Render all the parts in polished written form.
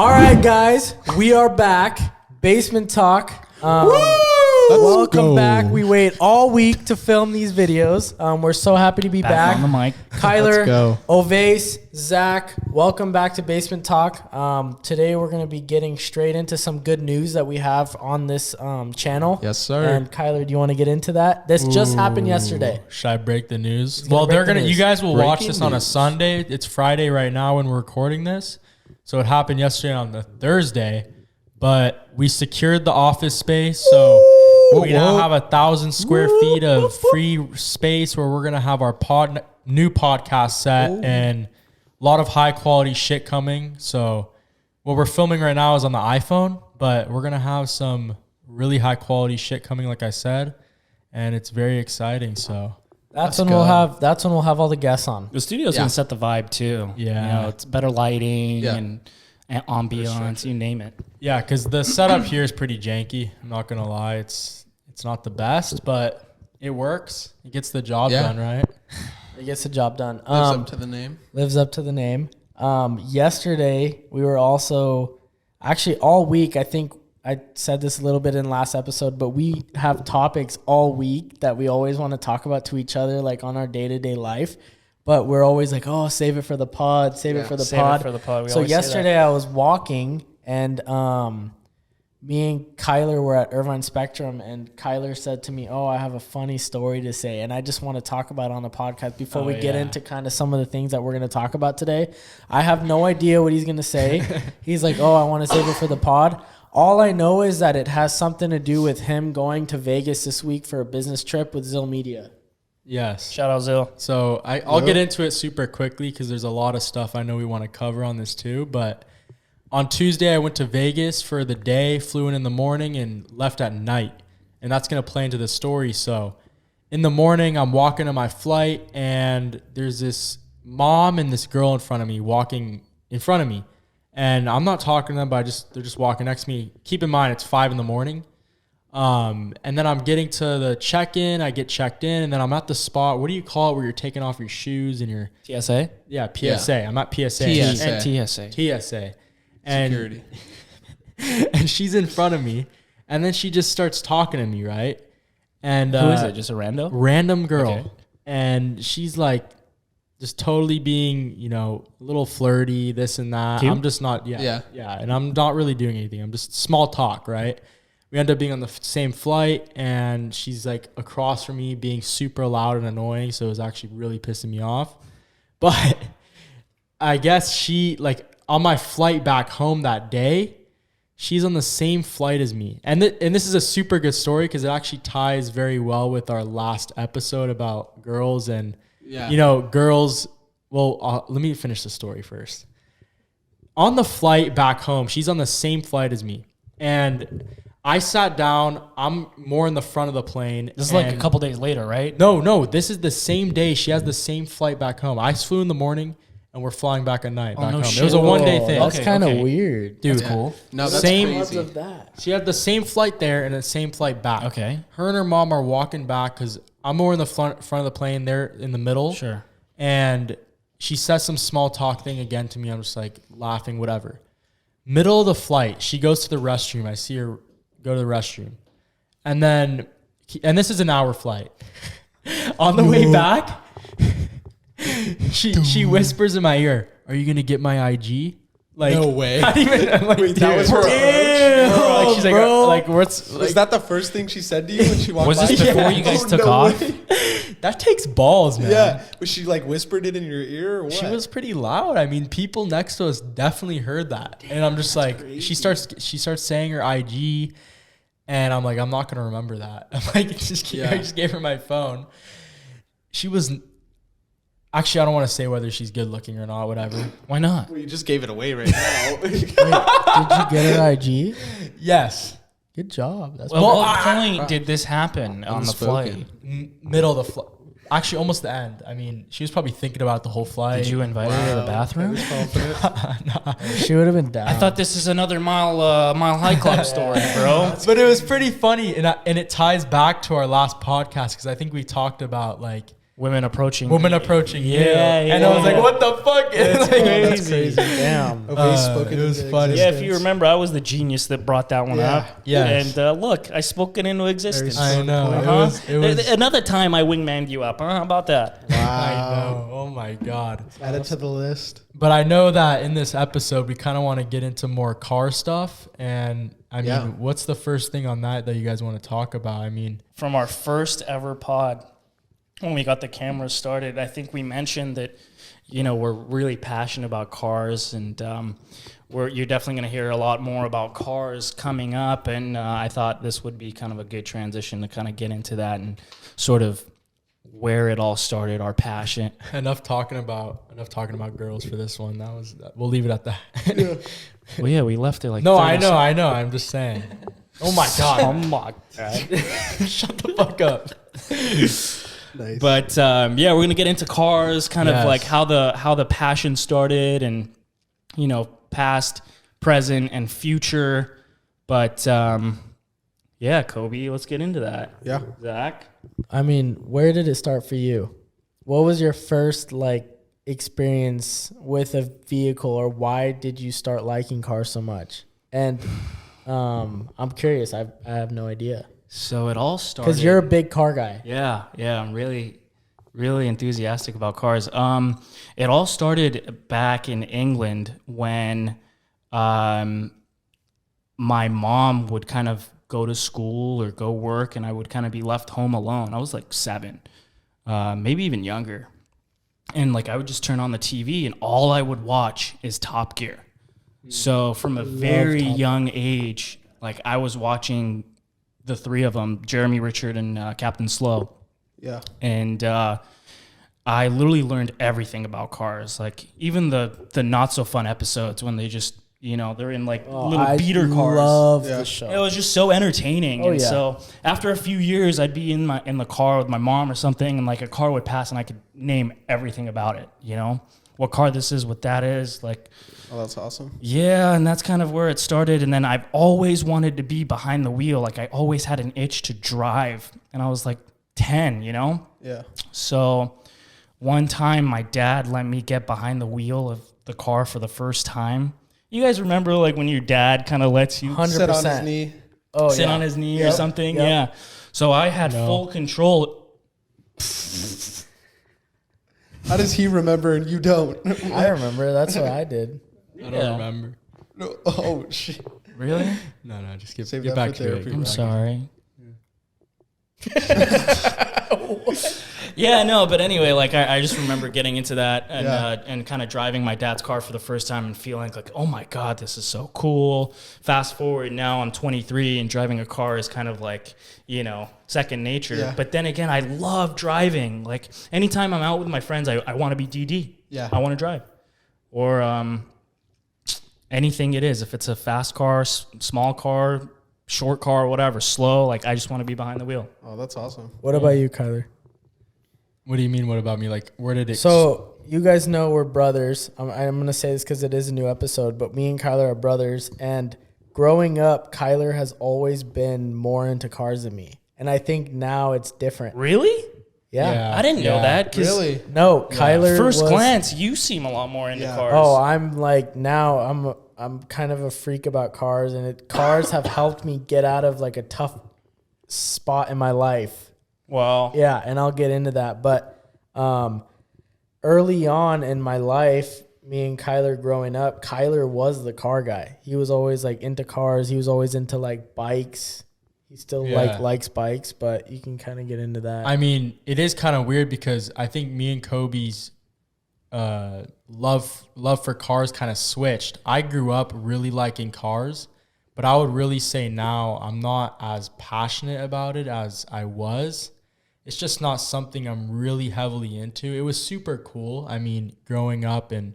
All right, guys, we are back. Basement Talk. Welcome back. We wait all week to film these videos. We're so happy to be back. On the mic. Kyler, Ovase, Zach, welcome back to Basement Talk. Today we're going to be getting straight into some good news that we have on this channel. Yes, sir. And Kyler, do you want to get into that? This just happened yesterday. Should I break the news? Well, they're gonna. You guys will watch Breaking this on a news. Sunday. It's Friday right now when we're recording this, so it happened yesterday on the Thursday. But we secured the office space, so we now have 1,000 square feet of free space where we're gonna have our new podcast set and a lot of high quality shit coming. So what we're filming right now is on the iPhone, but we're gonna have some really high quality shit coming, like I said, and it's very exciting. So That's when we'll have all the guests on. The studio's gonna set the vibe too. Yeah. You know, it's better lighting and ambiance, you name it. yeah, because the setup here is pretty janky. I'm not gonna lie, it's not the best, but it works. It gets the job done, right? It gets the job done. Lives up to the name. Lives up to the name. Yesterday, we were also, actually all week, I think I said this a little bit in last episode, but we have topics all week that we always want to talk about to each other, like on our day-to-day life. But we're always like, oh, save it for the pod, save it for the pod. So yesterday I was walking and me and Kyler were at Irvine Spectrum, and Kyler said to me, oh, I have a funny story to say, and I just want to talk about it on the podcast before we get into kind of some of the things that we're going to talk about today. I have no idea what he's going to say. He's like, oh, I want to save it for the pod. All I know is that it has something to do with him going to Vegas this week for a business trip with Zill Media. Yes. Shout out Zill. So I'll get into it super quickly because there's a lot of stuff I know we want to cover on this too. But on Tuesday, I went to Vegas for the day, flew in the morning, and left at night. And that's going to play into the story. So in the morning, I'm walking to my flight, and there's this mom and this girl in front of me walking in front of me. And I'm not talking to them, but they're just walking next to me. Keep in mind, it's 5 a.m. And then I'm getting to the check-in. I get checked in, and then I'm at the spot. What do you call it where you're taking off your shoes and your TSA? Yeah, PSA. I'm at PSA. And TSA. TSA. And Security. and she's in front of me, and then she just starts talking to me, right? And Who is it? Just a rando? Random girl. Okay. And she's like just totally being, a little flirty, this and that. Cute? I'm just not, Yeah. and I'm not really doing anything. I'm just small talk, right? We end up being on the same flight, and she's like across from me being super loud and annoying, so it was actually really pissing me off. But I guess she, like, on my flight back home that day, she's on the same flight as me. And this is a super good story because it actually ties very well with our last episode about girls and, girls. Well, let me finish the story first. On the flight back home, she's on the same flight as me. And I sat down. I'm more in the front of the plane. This is like a couple days later, right? No. This is the same day. She has the same flight back home. I flew in the morning, and we're flying back at night. Back home. shit. It was a one-day thing. That's kind of weird. Dude. That's cool. No, that's Same- crazy. Of that. She had the same flight there and the same flight back. Okay. Her and her mom are walking back because I'm more in the front of the plane. They're in the middle. Sure. And she says some small talk thing again to me. I'm just like laughing, whatever. Middle of the flight, she goes to the restroom. I see her go to the restroom. And this is an hour flight. On the way back, she whispers in my ear, "Are you gonna get my IG?" Like, No way. Not even. I'm like, Wait, that dude. was her Damn, approach? Like, she's like, bro. what's Was that the first thing she said to you when she walked Was by? this before you guys took off? way. that takes balls, man. Yeah. Was she like whispered it in your ear or what? She was pretty loud. I mean, people next to us definitely heard that. And I'm just like, she starts saying her IG, and I'm like, I'm not gonna remember that. I'm like, I just gave her my phone. She was actually, I don't want to say whether she's good looking or not, whatever. Why not? Well, you just gave it away right now. Wait, did you get her IG? Yes. Good job. That's Well, what point did this happen on the Unspoken. flight? Middle of the flight. Actually, almost the end. I mean, she was probably thinking about it the whole flight. Did you invite her to the bathroom? she would have been down. I thought this is another Mile High Club story, bro. But it was pretty funny, and it ties back to our last podcast because I think we talked about like women approaching. Women approaching you. Yeah, And I was like, yeah. what the fuck? That's That's crazy. crazy. Damn. A vase spoken it was into funny. Yeah, if existence. you remember, I was the genius that brought that one Yeah. up. Yes. And look, I spoke it into existence. I know. Uh-huh. It was Another time I wingmaned you up. How about that? I Wow. know. Oh my God. Add it to the list. But I know that in this episode, we kind of want to get into more car stuff. And I mean, Yeah. what's the first thing on that you guys want to talk about? I mean, From our first ever pod, when we got the cameras started, I think we mentioned that, we're really passionate about cars, and you're definitely going to hear a lot more about cars coming up. And I thought this would be kind of a good transition to kind of get into that and sort of where it all started, our passion. enough talking about girls for this one. We'll leave it at that. Well, yeah, we left it like No, 30 I know. I'm just saying. Oh my Oh God. my God. Shut the fuck up. Nice. But yeah, we're gonna get into cars, kind of Yes. like how the passion started, and past, present, and future. But yeah, Kobe, let's get into that. Yeah. Zach. I mean, where did it start for you? What was your first experience with a vehicle, or why did you start liking cars so much? And I'm curious. I have no idea. So it all started Because you're a big car guy. Yeah, I'm really, really enthusiastic about cars. It all started back in England when my mom would kind of go to school or go work, and I would kind of be left home alone. I was like 7, maybe even younger. And I would just turn on the TV, and all I would watch is Top Gear. So from a very young age, I was watching the 3 of them, Jeremy, Richard, and Captain Slow. Yeah. And I literally learned everything about cars, even the not so fun episodes when they just, they're in little beater cars. I love Yeah. the show. It was just so entertaining. Oh, And yeah. so after a few years, I'd be in the car with my mom or something, and a car would pass, and I could name everything about it. What car this is, what that is, Oh, that's awesome. yeah, and that's kind of where it started. And then I've always wanted to be behind the wheel. I always had an itch to drive, and I was 10, Yeah. So one time my dad let me get behind the wheel of the car for the first time. You guys remember when your dad kind of lets you 100%. Sit on his knee. Oh, sit yeah. on his knee or Yep, something? yep. Yeah. So I had full control. How does he remember and you don't? I remember. That's what I did. I don't Yeah. remember. No. Oh, shit. Really? No, just Save get that back for to it. therapy. I'm sorry. Yeah, no, but anyway, I just remember getting into that and Yeah. and kind of driving my dad's car for the first time and feeling oh my God, this is so cool. Fast forward, now I'm 23 and driving a car is kind of second nature. Yeah. But then again, I love driving. Anytime I'm out with my friends, I want to be DD. Yeah. I want to drive. Or anything it is. If it's a fast car, small car, short car, whatever, slow, I just want to be behind the wheel. Oh, that's awesome. What about you, Kyler? What do you mean? What about me? Where did it? So you guys know we're brothers. I'm going to say this because it is a new episode, but me and Kyler are brothers. And growing up, Kyler has always been more into cars than me. And I think now it's different. Really? Yeah. Yeah. I didn't know that. 'Cause Really? No, Kyler First was, glance, you seem a lot more into Yeah. cars. Oh, I'm kind of a freak about cars, and cars have helped me get out of a tough spot in my life. well, Yeah, and I'll get into that. But early on in my life, me and Kyler growing up, Kyler was the car guy. He was always into cars. He was always into bikes. He still Yeah. likes bikes, but you can kind of get into that. I mean, it is kind of weird because I think me and Kobe's love for cars kind of switched. I grew up really liking cars, but I would really say now I'm not as passionate about it as I was. It's just not something I'm really heavily into. It was super cool. I mean, growing up, and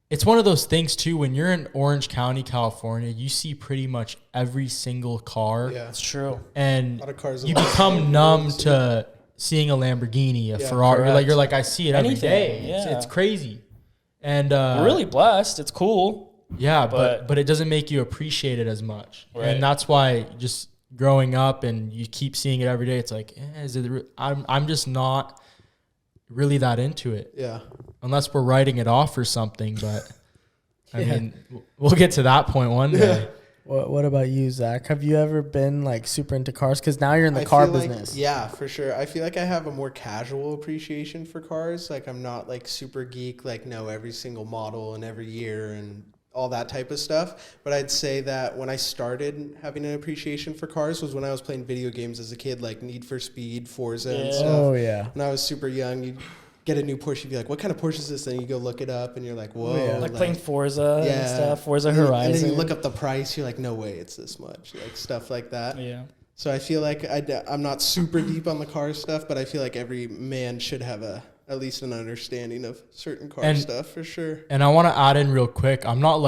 it's one of those things too, when you're in Orange County, California, you see pretty much every single car. Yeah. that's true. And A lot of cars. you become numb to seeing a Lamborghini, a Ferrari. correct. You're like, I see it every Anything, day. yeah. It's crazy. And We're really blessed. It's cool. yeah, but- but it doesn't make you appreciate it as much. Right. And that's why just growing up and you keep seeing it every day, it's is it? I'm just not really that into it, Yeah. unless we're writing it off or something. But I mean, we'll get to that point one day. What about you, Zach? Have you ever been like super into cars? Because now you're in the I car feel like- business. yeah, for sure. I feel like I have a more casual appreciation for cars. Like I'm not like super geek, like know every single model and every year and all that type of stuff. But I'd say that when I started having an appreciation for cars was when I was playing video games as a kid, like Need for Speed, Forza, and Yeah. stuff. Oh yeah. When I was super young, you'd get a new Porsche, you'd be like, what kind of Porsche is this? And you go look it up and you're like, whoa. yeah. Like playing Forza and yeah. stuff, Forza And then- Horizon. And then you look up the price, you're like, no way, it's this much. Like stuff like that. Yeah. So I feel like I'm not super deep on the car stuff, but I feel like every man should have at least an understanding of certain car stuff for sure. And I want to add in real quick. I'm not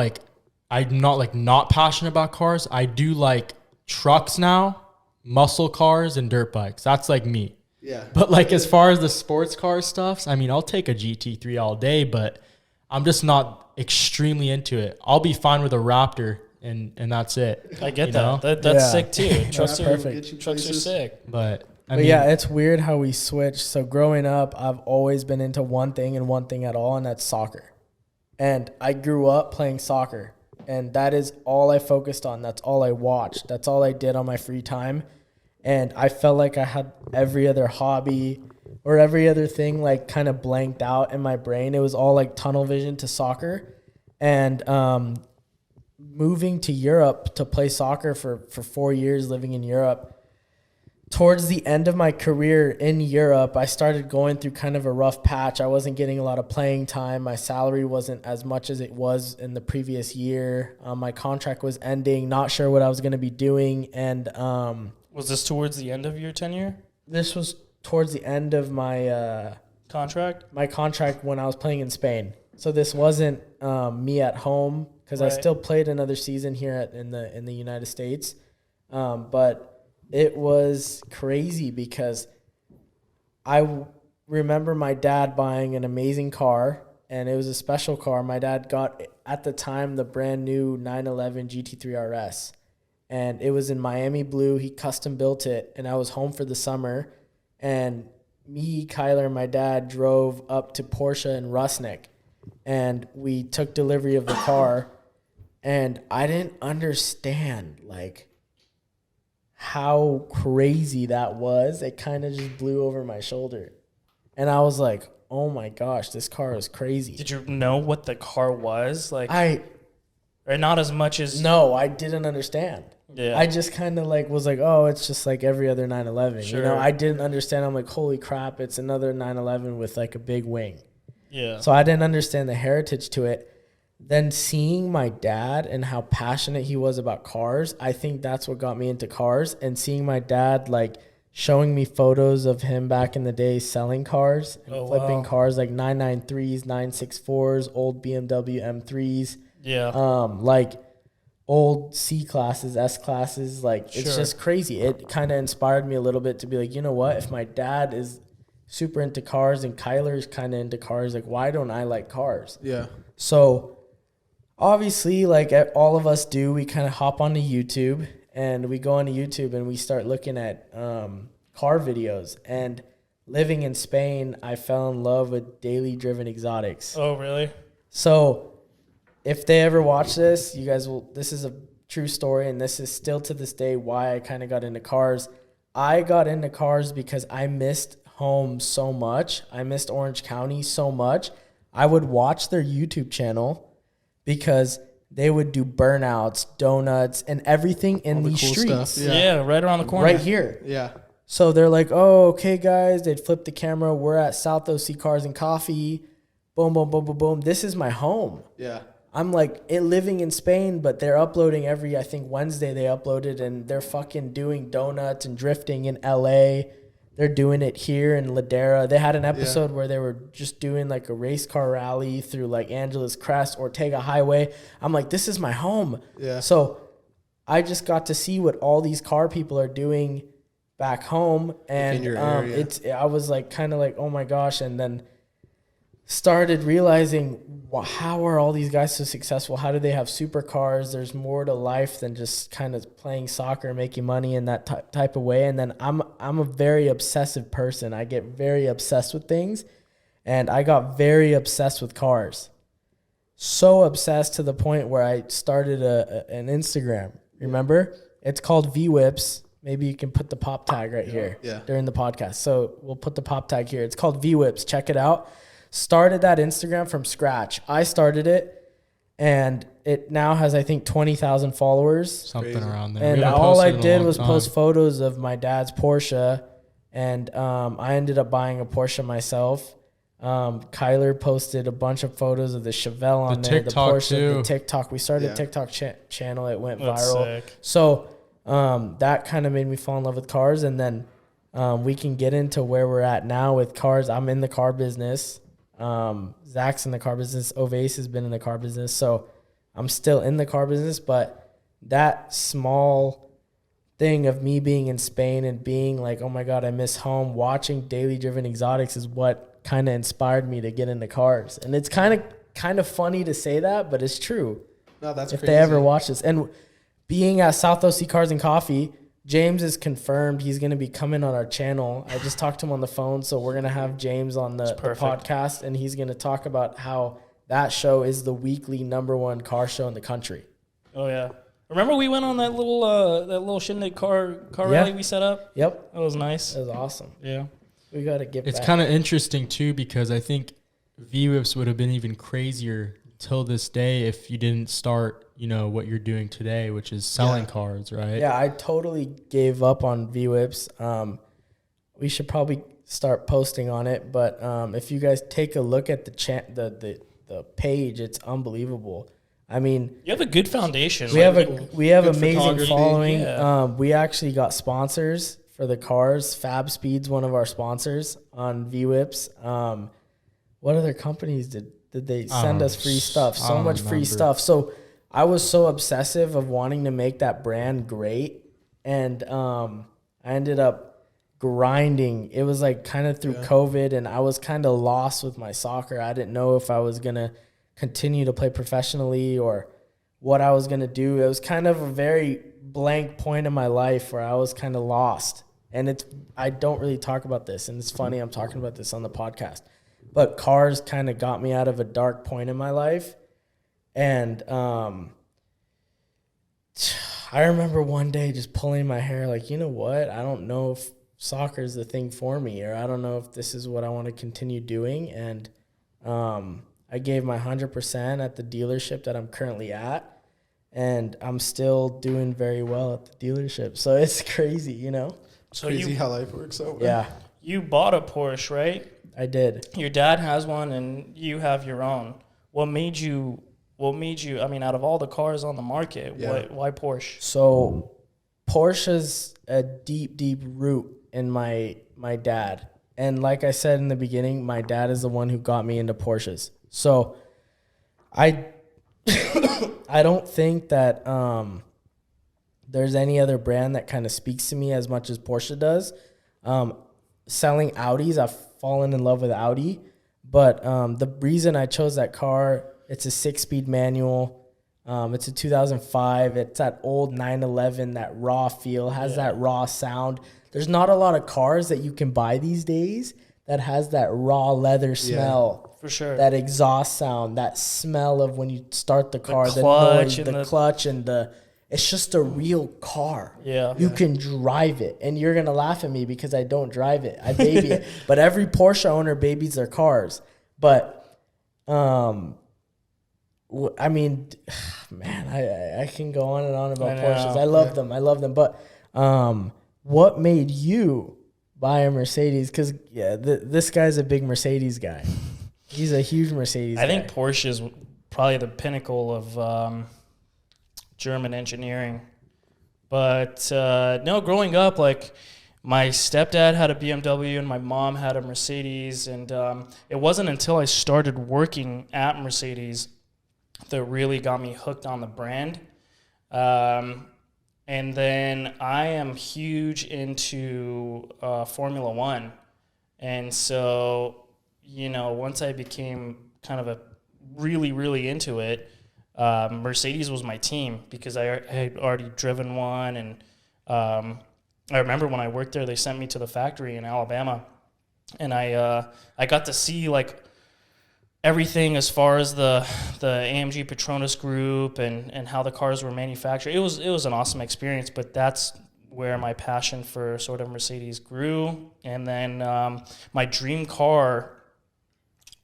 not passionate about cars. I do like trucks now, muscle cars, and dirt bikes. That's like me. Yeah. But like as far as the sports car stuff, I mean, I'll take a GT3 all day, but I'm just not extremely into it. I'll be fine with a Raptor, and that's it. I get You that. know? That's Yeah. sick too. Trucks That's are perfect. Get you Trucks are places. sick. But I But mean, yeah, it's weird how we switch. So growing up, I've always been into one thing and one thing at all, and that's soccer. And I grew up playing soccer, and that is all I focused on. That's all I watched. That's all I did on my free time. And I felt like I had every other hobby or every other thing like kind of blanked out in my brain. It was all like tunnel vision to soccer. And moving to Europe to play soccer for 4 years, living in Europe, towards the end of my career in Europe, I started going through kind of a rough patch. I wasn't getting a lot of playing time. My salary wasn't as much as it was in the previous year. My contract was ending, not sure what I was going to be doing. And Was this towards the end of your tenure this was towards the end of my contract? my contract when I was playing in Spain. So this wasn't me at home because I Right. still played another season here in the United States. But it was crazy because remember my dad buying an amazing car, and it was a special car. My dad got, at the time, the brand new 911 GT3 RS. And it was in Miami blue. He custom built it, and I was home for the summer. And me, Kyler, and my dad drove up to Porsche in Rusnik, and we took delivery of the car. And I didn't understand, like, how crazy that was. It kind of just blew over my shoulder. And I was like, oh my gosh, this car is crazy. Did you know what the car was? Like, or not as much as. no, I didn't understand. Yeah. I just kind of like was like, oh, it's just like every other 911. Sure. You know, I didn't understand. I'm like, holy crap, it's another 911 with like a big wing. Yeah. So I didn't understand the heritage to it. Then seeing my dad and how passionate he was about cars, I think that's what got me into cars. And seeing my dad like showing me photos of him back in the day selling cars and flipping wow. cars like 993s, 964s, old BMW M3s, Yeah. like old C classes, S classes. Like it's Sure. just crazy. It kind of inspired me a little bit to be like, you know what? If my dad is super into cars and Kyler's kind of into cars, like why don't I like cars? Yeah. So obviously, like all of us do, we kind of hop onto YouTube and we go onto YouTube and we start looking at car videos. And living in Spain, I fell in love with daily driven exotics. Oh, really? So if they ever watch this, you guys will, this is a true story. And this is still to this day why I kind of got into cars. I got into cars because I missed home so much. I missed Orange County so much. I would watch their YouTube channel because they would do burnouts, donuts, and everything in All the these cool streets. stuff, Yeah. Right around the corner. Right here. Yeah. So they're like, oh, okay, guys. They'd flip the camera. We're at South OC Cars and Coffee. Boom, boom, boom, boom, boom. This is my home. Yeah. I'm like living in Spain, but they're uploading every, I think Wednesday they uploaded, and they're fucking doing donuts and drifting in LA. They're doing it here in Ladera. They had an episode where they were just doing like a race car rally through like Angeles Crest, Ortega Highway. I'm like, this is my home. Yeah. So I just got to see what all these car people are doing back home. And in your area. I was like, kind of like, oh my gosh. And then started realizing, how are all these guys so successful? How do they have supercars? There's more to life than just kind of playing soccer, making money in that type of way. And then I'm a very obsessive person. I get very obsessed with things. And I got very obsessed with cars. So obsessed to the point where I started an Instagram. Remember? It's called VWhips. Maybe you can put the pop tag right here during the podcast. So we'll put the pop tag here. It's called VWhips. Check it out. Started that Instagram from scratch. I started it, and it now has, I think, 20,000 followers. Something Crazy. around there. And We haven't all I posted in a did long was time. post photos of my dad's Porsche, and I ended up buying a Porsche myself. Kyler posted a bunch of photos of the Chevelle on The there, TikTok the Porsche, too. the TikTok. We started Yeah. a TikTok channel. It went That's viral. sick. So that kind of made me fall in love with cars. And then we can get into where we're at now with cars. I'm in the car business. Zach's in the car business. Ovace has been in the car business. So I'm still in the car business. But that small thing of me being in Spain and being like, oh my God, I miss home, watching Daily Driven Exotics is what kind of inspired me to get into cars. And it's kind of funny to say that, but it's true. No, that's If crazy. they ever watch this. And being at South OC Cars and Coffee, James is confirmed he's going to be coming on our channel. I just talked to him on the phone, so we're going to have James on the podcast, and he's going to talk about how that show is the weekly #1 car show in the country. Oh yeah. Remember we went on that little shindig car rally we set up? Yep. That was nice. It was awesome. Yeah. We got to get It's back. kind of interesting too, because I think VWhips would have been even crazier till this day if you didn't start, what you're doing today, which is selling cars, right? Yeah, I totally gave up on VWhips. We should probably start posting on it, but if you guys take a look at the page, it's unbelievable. I mean, You have a good foundation. we have good amazing photography. following. Yeah. We actually got sponsors for the cars. Fab Speed's one of our sponsors on VWhips. What other companies did they send us free stuff? So I don't much free remember. stuff. So I was so obsessive of wanting to make that brand great, and I ended up grinding. It was like kind of through COVID, and I was kind of lost with my soccer. I didn't know if I was gonna continue to play professionally or what I was gonna do. It was kind of a very blank point in my life where I was kind of lost. And I don't really talk about this, and it's funny I'm talking about this on the podcast. But cars kind of got me out of a dark point in my life. And I remember one day just pulling my hair like, you know what? I don't know if soccer is the thing for me, or I don't know if this is what I want to continue doing. And I gave my 100% at the dealership that I'm currently at. And I'm still doing very well at the dealership. So it's crazy, So Crazy you how life works out. Yeah, you bought a Porsche, right? I did. Your dad has one and you have your own. What made you, I mean, out of all the cars on the market, why Porsche? So Porsche's a deep, deep root in my dad. And like I said in the beginning, my dad is the one who got me into Porsches. So I don't think that there's any other brand that kind of speaks to me as much as Porsche does. Selling Audis, I've fallen in love with Audi. But the reason I chose that car, it's a 6-speed manual. It's a 2005. It's that old 911, that raw feel, has that raw sound. There's not a lot of cars that you can buy these days that has that raw leather smell. For sure. That exhaust sound, that smell of when you start the car, the clutch noise, and the clutch, and it's just a real car. Yeah. You can drive it. And you're going to laugh at me because I don't drive it. I baby it. But every Porsche owner babies their cars. But, I mean, man, I can go on and on about Porsches. I love them. I love them. But what made you buy a Mercedes? Because, this guy's a big Mercedes guy. He's a huge Mercedes guy. I think Porsche is probably the pinnacle of German engineering. But no, growing up, like my stepdad had a BMW and my mom had a Mercedes. And it wasn't until I started working at Mercedes that really got me hooked on the brand. And then I am huge into Formula One. And so, once I became kind of really, really into it, Mercedes was my team because I had already driven one. And I remember when I worked there, they sent me to the factory in Alabama. and I got to see like everything as far as the AMG Petronas group and how the cars were manufactured. It was an awesome experience, but that's where my passion for sort of Mercedes grew. And then my dream car,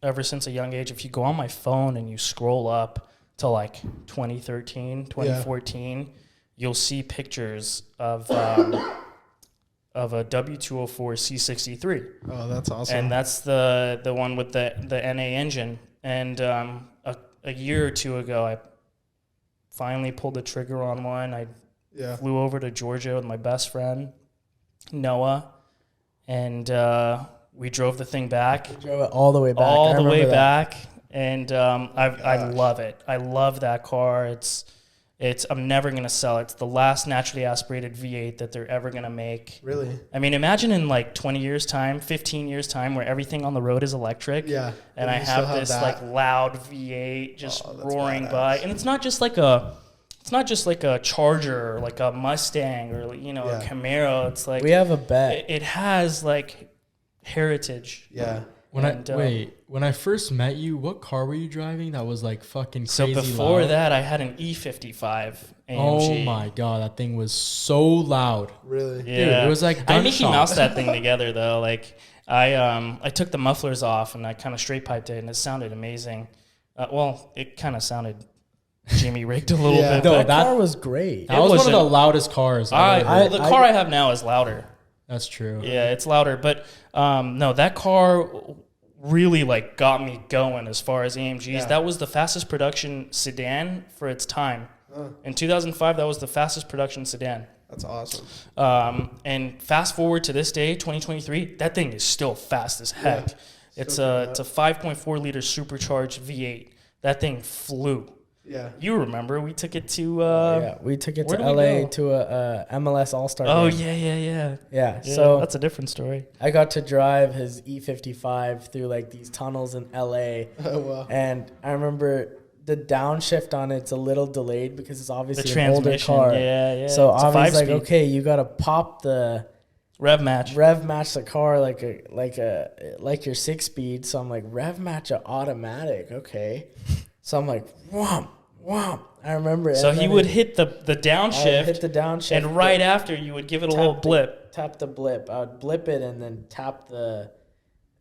ever since a young age, if you go on my phone and you scroll up to like 2013, 2014, you'll see pictures of a W204 C63. Oh, that's awesome. And that's the one with the NA engine. And a year or two ago, I finally pulled the trigger on one. I flew over to Georgia with my best friend, Noah, and we drove the thing back. We drove it all the way back. All the way back. And I love it. I love that car. I'm never going to sell it. It's the last naturally aspirated V8 that they're ever going to make. Really? I mean, imagine in like 20 years time, 15 years time, where everything on the road is electric. Yeah. And I have this like loud V8 just roaring badass. by. And it's not just like a Charger or like a Mustang or, you know, a Camaro. It's like, We have a bet. it has like heritage. Yeah. When I first met you, what car were you driving that was like fucking crazy So before loud? that, I had an E55 AMG. Oh my god, that thing was so loud. Really? Yeah. Dude, it was like I Mickey gunshot. Mouse that thing together though. Like I took the mufflers off and I kind of straight piped it and it sounded amazing. Well, it kind of sounded Jimmy rigged a little bit. No, But That car was great. That was one of wasn't- the loudest cars. I've ever heard. the car I have now is louder. That's true. Yeah, it's louder. But no, that car really like got me going as far as AMGs. Yeah. That was the fastest production sedan for its time. In 2005, that was the fastest production sedan. That's awesome. And fast forward to this day, 2023, that thing is still fast as heck. Yeah. It's a 5.4 liter supercharged V8. That thing flew. Yeah. You remember we took it to We took it where to did we LA go? to a MLS All-Star Oh game. yeah. Yeah, Yeah, so that's a different story. I got to drive his E55 through like these tunnels in LA. Oh, wow. And I remember the downshift on it's a little delayed because it's The obviously an older transmission, car. yeah. So It's a obviously like, 5-speed. okay, you got to pop the Rev match. rev match the car like your 6-speed. So I'm like, rev match a automatic, okay. So I'm like, whomp, whomp. I remember it. So And he then would hit the downshift, hit the downshift, and right after you would give it a little blip. Tap the blip. I would blip it and then tap the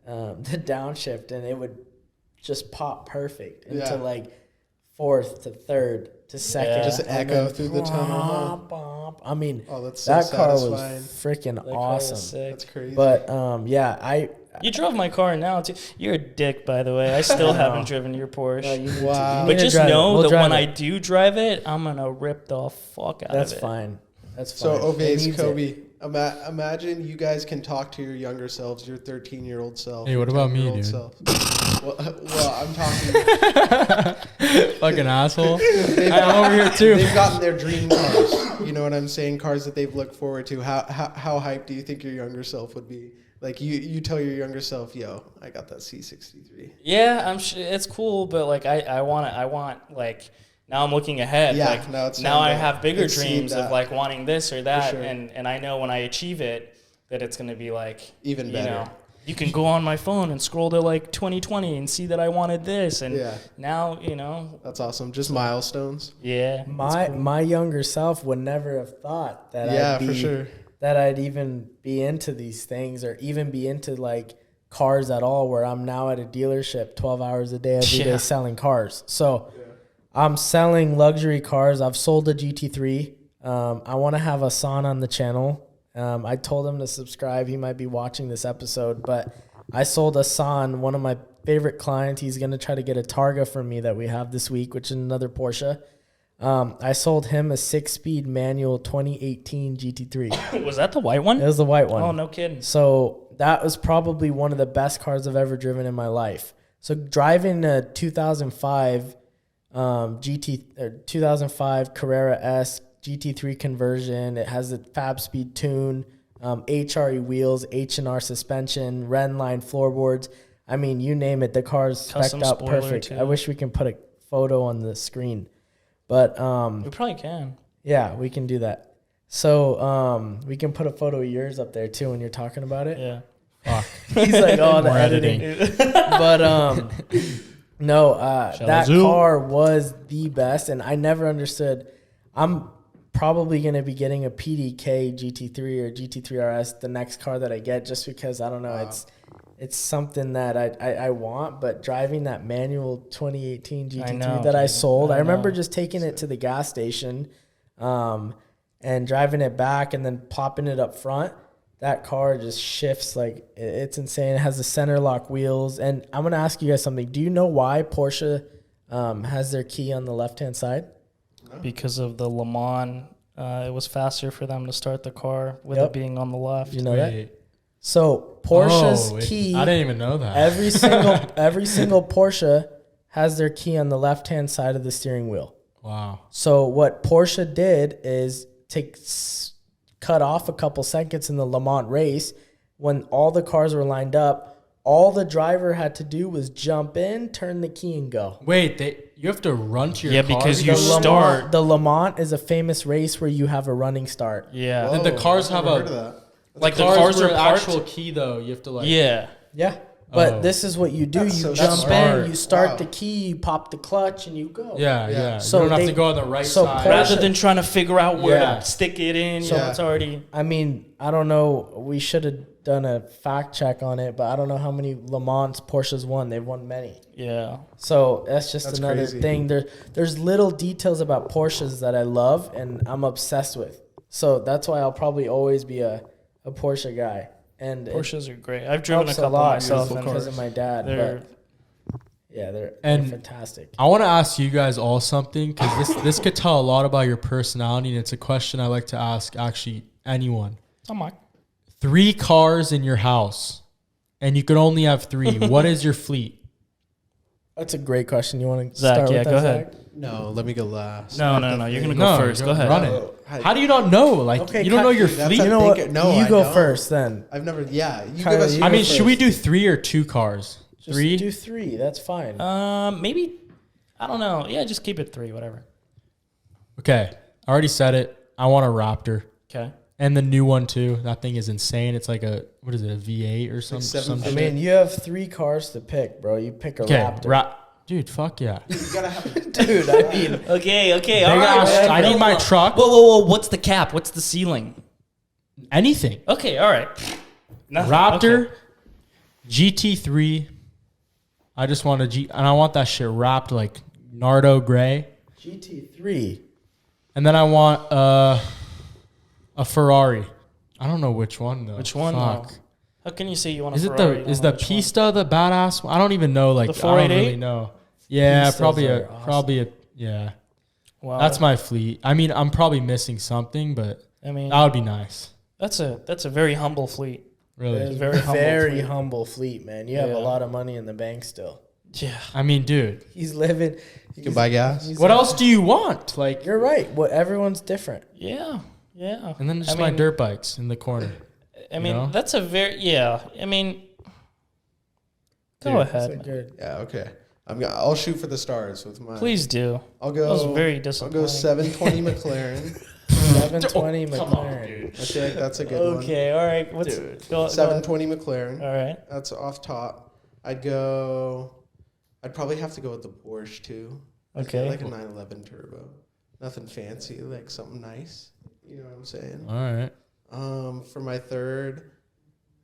downshift, and it would just pop perfect into like fourth to third to second. Yeah. Just and echo then through the tunnel. bump. I mean, Oh, that's so that car satisfying. was freaking That car was awesome. sick. That's crazy. But yeah, You drove my car now too. You're a dick, by the way. I still haven't driven your Porsche. no, you need Wow. to, you But need to just drive it. know We'll that drive when it. I do drive it, I'm gonna rip the fuck out That's of it. fine. That's So, fine. It Ovace, needs Kobe, it. imagine you guys can talk to your younger selves, your 13-year-old self. Hey, your what about me, 10-year-old dude? self. Well, I'm talking. Fucking asshole. They've I'm over here too. They've gotten their dream cars. You know what I'm saying? Cars that they've looked forward to. How hyped do you think your younger self would be? Like you tell your younger self, yo, I got that C63. Yeah, I'm sure it's cool, but like I want like now I'm looking ahead. Yeah, like now it's now time I to have bigger exceed dreams that. of like wanting this or that, sure. and I know when I achieve it that it's gonna be like Even better. You know, you can go on my phone and scroll to like 2020 and see that I wanted this, and Yeah. now you know. That's awesome. Just milestones. Yeah, My younger self would never have thought that Yeah, I'd be, for sure. that I'd even be into these things or even be into like cars at all, where I'm now at a dealership 12 hours a day every day Yeah. selling cars. So I'm selling luxury cars. I've sold a GT3. I want to have Hassan on the channel. I told him to subscribe. He might be watching this episode, but I sold Hassan, one of my favorite clients. He's going to try to get a Targa from me that we have this week, which is another Porsche. I sold him a 6-speed manual 2018 GT3. was that the white one? It was the white one. Oh, no kidding. So that was probably one of the best cars I've ever driven in my life. So driving a 2005 2005 Carrera S GT3 conversion, it has the Fab Speed tune, HRE wheels, H&R suspension, Redline floorboards. I mean, you name it, the car's Custom specced out spoiler, perfect. too. I wish we can put a photo on the screen, but We probably can. yeah, we can do that. So we can put a photo of yours up there too when you're talking about it. Yeah. Fuck. He's like, oh, the More editing. But no, that Zill. car was the best, and I never understood. I'm probably gonna be getting a PDK GT3 or GT3 RS, the next car that I get, just because I don't know. It's something that I want, but driving that manual 2018 GT3 know, that I dude. sold, I remember know. just taking it to the gas station, and driving it back and then popping it up front. That car just shifts like it's insane. It has the center lock wheels. And I'm going to ask you guys something. Do you know why Porsche has their key on the left-hand side? Because of the Le Mans, it was faster for them to start the car with Yep. it being on the left. You know that? Wait. So Porsche's key, I didn't even know that. every single Porsche has their key on the left-hand side of the steering wheel. Wow. So what Porsche did is cut off a couple seconds in the Le Mans race when all the cars were lined up. All the driver had to do was jump in, turn the key, and go. Wait, you have to run to your Yeah, car? because you Le Mans- start. the Le Mans is a famous race where you have a running start. Yeah. Did the cars I've have never a- heard of that. Like the cars cars are were parked. actual key though. You have to like. Yeah. Yeah. But Oh. this is what you do. That's You so jump smart. in, you start Wow. the key, you pop the clutch, and you go. Yeah, Yeah. yeah. So you don't have they- to go on the right so side. Porsche- Rather than trying to figure out where Yeah. to stick it in, So- it's already. I mean, I don't know. We should have done a fact check on it, but I don't know how many Le Mans Porsches won. They've won many. Yeah. So that's just That's another crazy. thing. There's little details about Porsches that I love and I'm obsessed with. So that's why I'll probably always be a Porsche guy. And it Porsches are great. I've driven a helps couple myself. because And of my dad. they're, But yeah, they're And- fantastic. I want to ask you guys all something because this could tell a lot about your personality, and it's a question I like to ask actually anyone. I'm like, 3 cars in your house, and you could only have 3. What is your fleet? That's a great question. You want to Zach, start yeah, with that, go ahead. Zach? No, let me go last. no. You're going to go first. Go ahead. Run it. How do you not know? Like Okay, you don't know your that's fleet. a You know what? Think- no, you I go don't. first then. I've never. Yeah, you Kyle, give us. you I go mean, should we first. do 3 or 2 cars? Just 3. do 3. That's fine. Maybe, I don't know. Yeah, just keep it 3, whatever. Okay, I already said it. I want a Raptor. Okay. And the new one too. That thing is insane. It's like a what is it? A V8 or some seven- I shit. mean, you have 3 cars to pick, bro. You pick a Okay, Raptor. dude, fuck yeah. You gotta have. A, Dude, I mean, Okay. Big All right. ass- I need my truck. Whoa. What's the cap? What's the ceiling? Anything. Okay. All right. Nothing. Raptor, Okay. GT3. I just want and I want that shit wrapped like Nardo gray. GT3. And then I want a Ferrari. I don't know which one though. Which one? Fuck. Though? How can you say you want a Is it Ferrari? the You is don't the know which one? Pista the badass one? I don't even know. Like The I don't 488? really know. Yeah, Pistas probably are awesome. yeah. Wow. That's my fleet. I mean, I'm probably missing something, but I mean, that would be nice. that's a very humble fleet. Really. It's very humble fleet. humble fleet, man. You have Yeah. a lot of money in the bank still. Yeah. I mean, dude, He's living. you can buy gas. what else do you want? Like, You're right. What everyone's different. Yeah. Yeah. and then just I my mean- dirt bikes in the corner. I mean, know? that's a very I mean, go Dude, That's a ahead. good. Yeah. Okay. I'll shoot for the stars with mine. Please do. I'll That was go. very I'll disappointing. go 720 McLaren. 720 Come on, McLaren. dude. I feel like that's a good one. Okay. All right. What's go, 720 McLaren. All right. That's off top. I'd probably have to go with the Porsche too. I'd Okay. get like a 911 turbo. Nothing fancy, like something nice. You know what I'm saying? All right. For my third,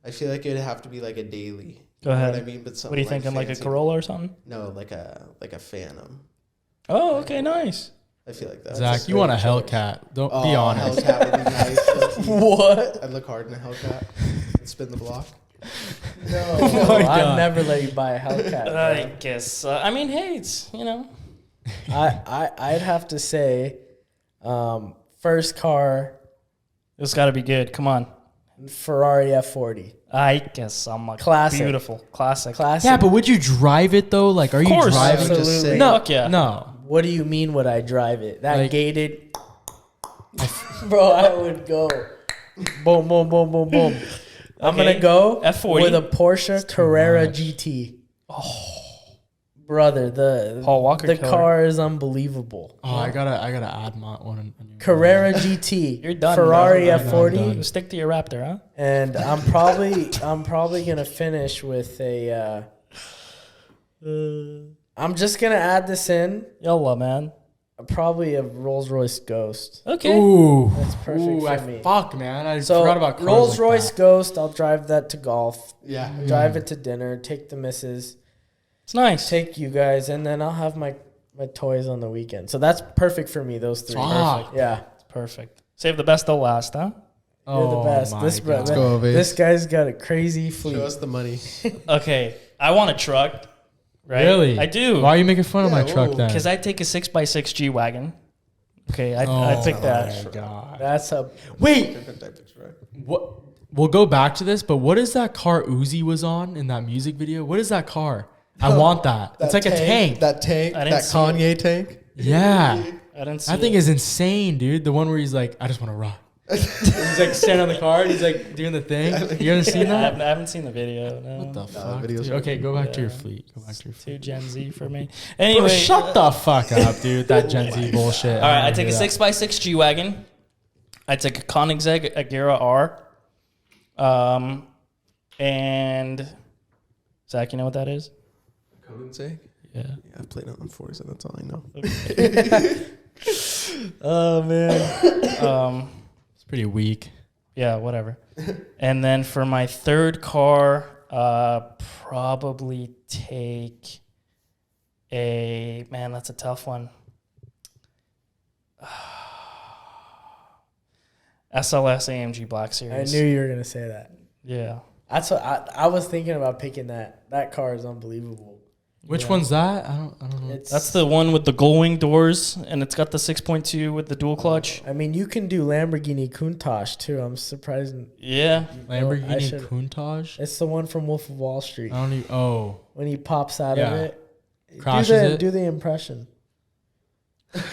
I feel like it'd have to be like a daily. Go You know ahead. what I mean? But something What are you thinking? Like a fancy. Corolla or something? No, like a Phantom. Oh, okay. Nice. I feel like that's Zach, a you want a great choice. Hellcat? Don't Oh, be honest. Hellcat would be nice. What? I'd look hard in a Hellcat. And spin the block. No, my I'd God. never let you buy a Hellcat. I bro. guess. I mean, hey, it's I'd have to say, first car, it's got to be good. Come on. Ferrari F40. I guess I'm a Classic. beautiful classic. Classic. Yeah, but would you drive it though? Like, are you course. driving? Just Absolutely. saying. No, Fuck yeah. no. What do you mean would I drive it? That Like- gated. Bro, I would go. Boom, boom, boom, boom, boom. I'm Okay. going to go F40. with a Porsche Carrera GT. brother, the Paul Walker the killer. car is unbelievable. Oh, I gotta add my one. Carrera GT, You're done, Ferrari bro. I'm F40, done. Stick to your Raptor, huh? and I'm probably gonna finish with a. I'm just gonna add this in. Yalla, man. Probably a Rolls Royce Ghost. Okay. Ooh, That's perfect for me. Fuck, man, I So forgot about cars Rolls like Royce that. Ghost. I'll drive that to golf. Yeah. Drive it to dinner. Take the missus. It's nice. Take you guys, and then I'll have my toys on the weekend. So that's perfect for me. Those 3. Fuck. Yeah. It's perfect. Save the best till last, huh? You're the best. my This God. Let's go, Vase. this guy's got a crazy fleet. Show us the money. Okay. I want a truck. Right? Really? I do. Why are you making fun of my Yeah, truck whoa. then? Because I take a 6x6 G Wagon. Okay. I Oh picked that. my God. That's a Wait, Different type of truck. what? We'll go back to this, but what is that car Uzi was on in that music video? What is that car? I want that. It's like a tank. That tank. I didn't That see Kanye tank. Yeah. I didn't see That thing it. is insane, dude. The one where he's like, I just want to rock. He's like standing on the car and he's like doing the thing. You haven't seen I that? haven't seen the video. No. What the the fuck? video's dude? really Okay, go back to your Yeah. fleet. Go back to your fleet. Too Gen Z for me. Bro, Anyway. shut the fuck up, dude. That Gen Z bullshit. All right, I don't take a wanna hear 6x6 G Wagon. I take a Koenigsegg Agera R. And Zach, you know what that is? Koenigsegg? Yeah. Yeah, I've played it on Forza. That's all I know. Oh man. that. It's pretty weak. Yeah, whatever. And then for my third car, probably take a man. That's a tough one. SLS AMG Black I Series. knew you were gonna say that. Yeah. That's what I was thinking about picking that. That car is unbelievable. Which Yeah. one's that? I don't know. It's That's the one with the gull-wing doors, and it's got the 6.2 with the dual clutch. I mean, you can do Lamborghini Countach too. I'm surprised. Yeah. I Lamborghini should- Countach? It's the one from Wolf of Wall Street. I don't even. Oh. When he pops out Yeah. of it, Crashes it? Do the impression.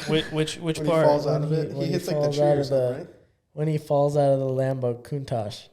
Which When he part? falls out of When it, he- he when he hits like the falls tree out or of something, the- right? When he falls out of the Lambo Countach.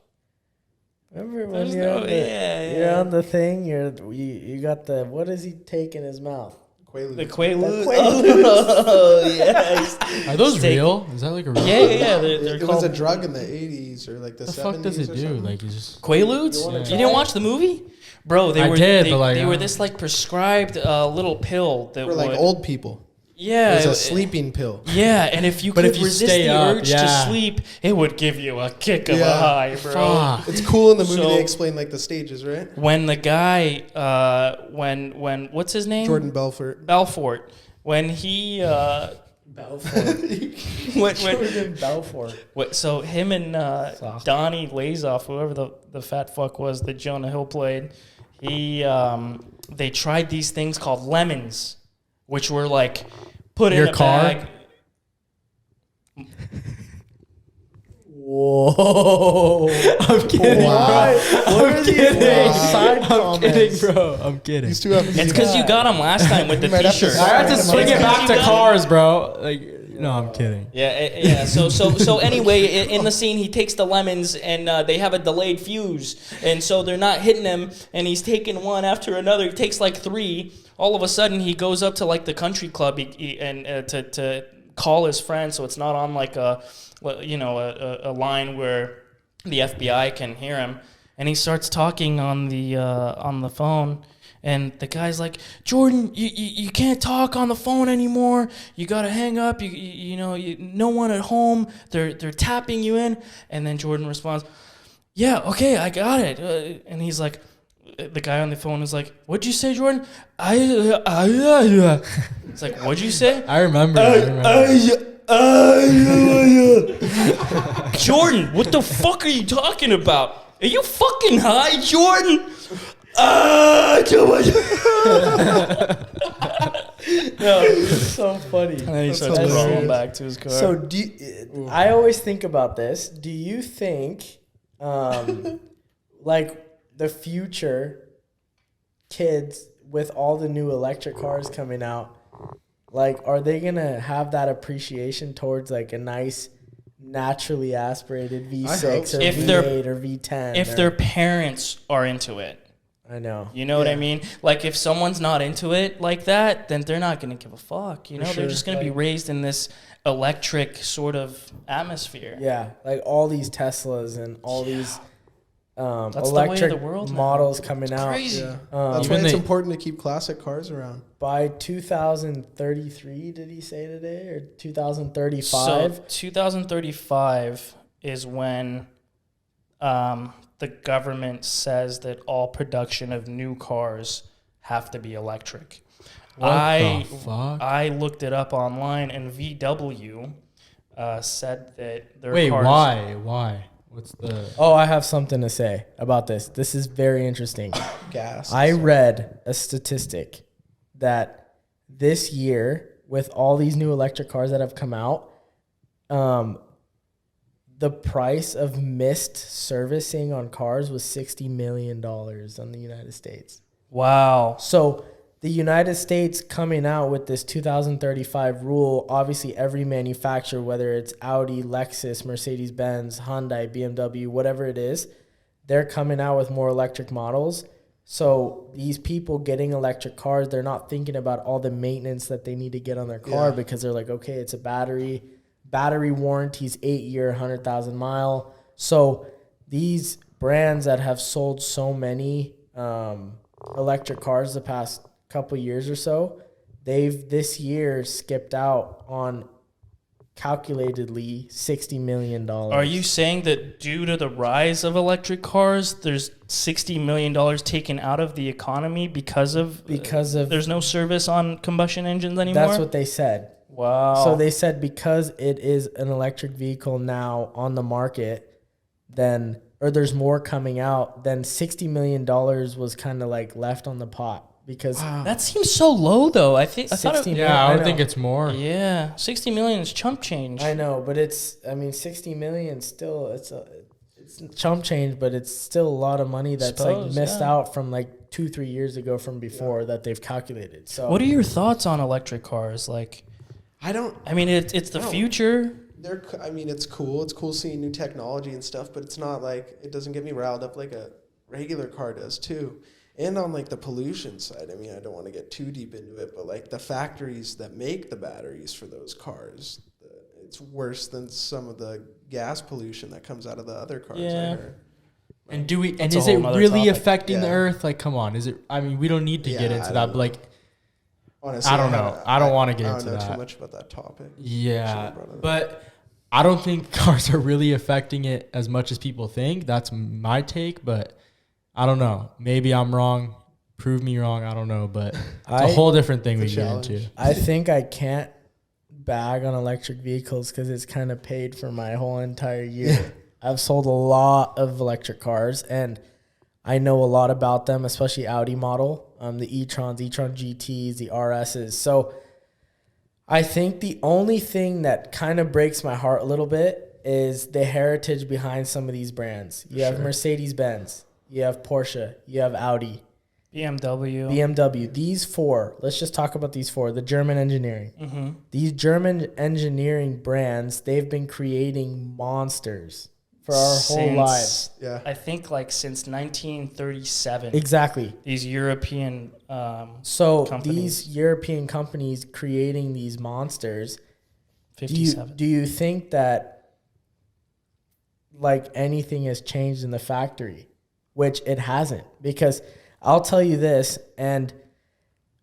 Remember when There's you're, no- on the, yeah, you're yeah. on the thing? You got the, what does he take in his mouth? Quaaludes. The Quaaludes. The Oh, yes. Are those Steak. real? Is that like a real? Yeah, yeah, yeah. They're It was called a drug in the 80s or like the What the 70s fuck does it or do? something. Like, it's just. Quaaludes. You wanna You try didn't it? watch the movie, bro? They I were did, they, but, like, they I were don't- this like prescribed little pill that For like would, old people. yeah, It was a it- sleeping pill. Yeah, and if you But could if you resist stay the up, urge to yeah. sleep, it would give you a kick of a Yeah. high, bro. Fuck. It's cool in the movie. So- They explain like the stages, right? When the guy, when what's his name? Jordan Belfort. Belfort. When he, Belfort. when, Jordan Belfort. so him and Soft. Donnie Lazoff, whoever the fat fuck was that Jonah Hill played, they tried these things called lemons, which were like put Your in a car? bag. Whoa. I'm kidding. Wow. What are these kidding. side I'm comments? kidding, bro. I'm kidding. These two have. It's because you got them last time with the You might have to t-shirt. start I have to It's swing it back to you got- cars, bro. Like, no, I'm kidding. Yeah. So anyway, in the scene, he takes the lemons and they have a delayed fuse, and so they're not hitting him. And he's taking one after another. He takes like 3. All of a sudden, he goes up to like the country club and to call his friend, so it's not on like a line where the FBI can hear him. And he starts talking on the phone. And the guy's like, Jordan, you can't talk on the phone anymore. You gotta hang up. No one at home. They're tapping you in. And then Jordan responds, yeah, okay, I got it. And he's like, the guy on the phone is like, what'd you say, Jordan? It's like, what'd you say? I remember. Jordan, what the fuck are you talking about? Are you fucking high, Jordan? No, it's so funny. And then he That's starts hilarious. crawling back to his car. So I always think about this. Do you think, like the future kids with all the new electric cars coming out, like, are they gonna have that appreciation towards like a nice, naturally aspirated I hope V6 so. or If they're- V8 or V10? if or, their parents are into it, I know. You know what I Yeah. mean? Like, if someone's not into it like that, then they're not going to give a fuck. You know, For they're sure. just going to be raised in this electric sort of atmosphere. Yeah, like all these Teslas and all these That's the way of electric the world now. models coming out. Crazy. Yeah. Um, That's why Even it's they- important to keep classic cars around. By 2033, did he say today, or 2035? So 2035 is when the government says that all production of new cars have to be electric. What the fuck? I looked it up online, and VW said that their Wait, cars. why? What's the? Oh, I have something to say about this. This is very interesting. Gas. I read a statistic that this year, with all these new electric cars that have come out, the price of missed servicing on cars was $60 million on the United States. Wow. So the United States coming out with this 2035 rule, obviously every manufacturer, whether it's Audi, Lexus, Mercedes-Benz, Hyundai, BMW, whatever it is, they're coming out with more electric models. So these people getting electric cars, they're not thinking about all the maintenance that they need to get on their car Yeah. because they're like, okay, it's a battery warranty's 8-year, 100,000 mile. So these brands that have sold so many electric cars the past couple years or so, they've this year skipped out on calculatedly $60 million. Are you saying that due to the rise of electric cars, there's $60 million taken out of the economy because of there's no service on combustion engines anymore? That's what they said. Wow. So they said because it is an electric vehicle now on the market, then or there's more coming out, then $60 million was kind of like left on the pot because that seems so low, though. I thought 60 it, Yeah, I would know. think it's more. yeah, 60 million is chump change. I know, but it's 60 million still it's chump change, but it's still a lot of money that's Suppose, like missed yeah. out from like 2-3 years ago from before that they've calculated. So What are your thoughts on electric cars? Like, I don't. I mean, it's the No. future. I mean, it's cool. It's cool seeing new technology and stuff, but it's not like it doesn't get me riled up like a regular car does too. And on like the pollution side, I mean, I don't want to get too deep into it, but like the factories that make the batteries for those cars, it's worse than some of the gas pollution that comes out of the other cars. I Yeah. heard. And and That's a is it whole nother really topic. affecting the Yeah. earth? Like, come on, is it? I mean, we don't need to get Yeah, into I that, don't but like, Honestly, I don't know. I don't wanna get I into don't know that. too much about that topic. yeah, Should've brought it up. but I don't think cars are really affecting it as much as people think. That's my take, but I don't know. Maybe I'm wrong. Prove me wrong. I don't know, but it's a whole different thing we It's a get challenge. into. I think I can't bag on electric vehicles because it's kind of paid for my whole entire year. I've sold a lot of electric cars and I know a lot about them, especially Audi model, the e-trons, e-tron GTs, the RSs. So I think the only thing that kind of breaks my heart a little bit is the heritage behind some of these brands. You have Mercedes-Benz, you have Porsche, you have Audi, BMW. BMW. These four, let's just talk about these four, the German engineering. Mm-hmm. These German engineering brands, they've been creating monsters for our whole lives. Yeah. I think like since 1937. Exactly. These European So companies. these European companies creating these monsters, 57. do you think that like anything has changed in the factory? Which it hasn't, because I'll tell you this, and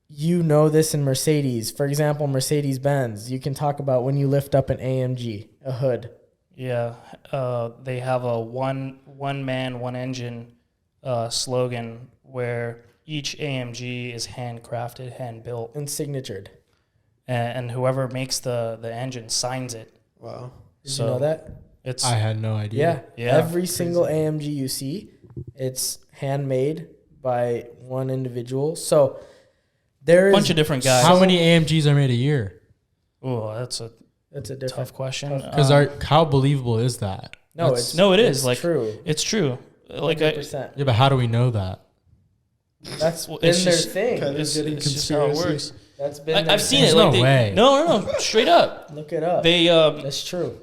you know this in Mercedes. For example, Mercedes-Benz, you can talk about when you lift up an AMG, a hood. Yeah, they have a one man, one engine slogan where each AMG is handcrafted, hand built, And signatured. and whoever makes the engine signs it. Wow. Did So you know that? It's I had no idea. Yeah. Yeah. Every single AMG you see, it's handmade by one individual. So there a is bunch of different guys. How many AMGs are made a year? Oh, that's a It's a different. tough question. Because how believable is that? No, That's- it's no, it is it's like true. It's true. Like I, 100%. Yeah, but how do we know that? That's Well, been it's their just- thing. Kind of it's, getting it's just how it conspiracy. works. That's been. their I've seen There's it. Like no way. No, straight up. Look it up. They That's true.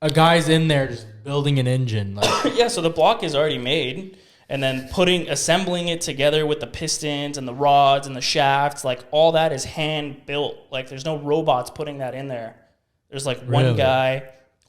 A guy's in there just building an engine. Like, yeah. So the block is already made, and then assembling it together with the pistons and the rods and the shafts, like all that is hand built. Like there's no robots putting that in there. There's like one guy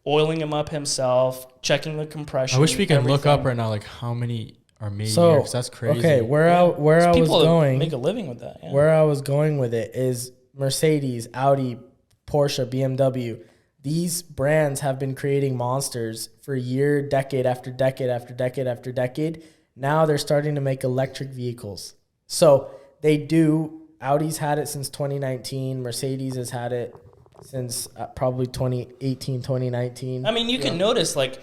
oiling them up himself, checking the compression. I wish we could look up right now, like how many are made So, here, because that's crazy. Okay, where I was people going, make a living with that. Yeah. where I was going with it is Mercedes, Audi, Porsche, BMW. These brands have been creating monsters for decade after decade after decade after decade. Now they're starting to make electric vehicles. So they do. Audi's had it since 2019. Mercedes has had it since probably 2018, 2019. I mean, you can notice, like,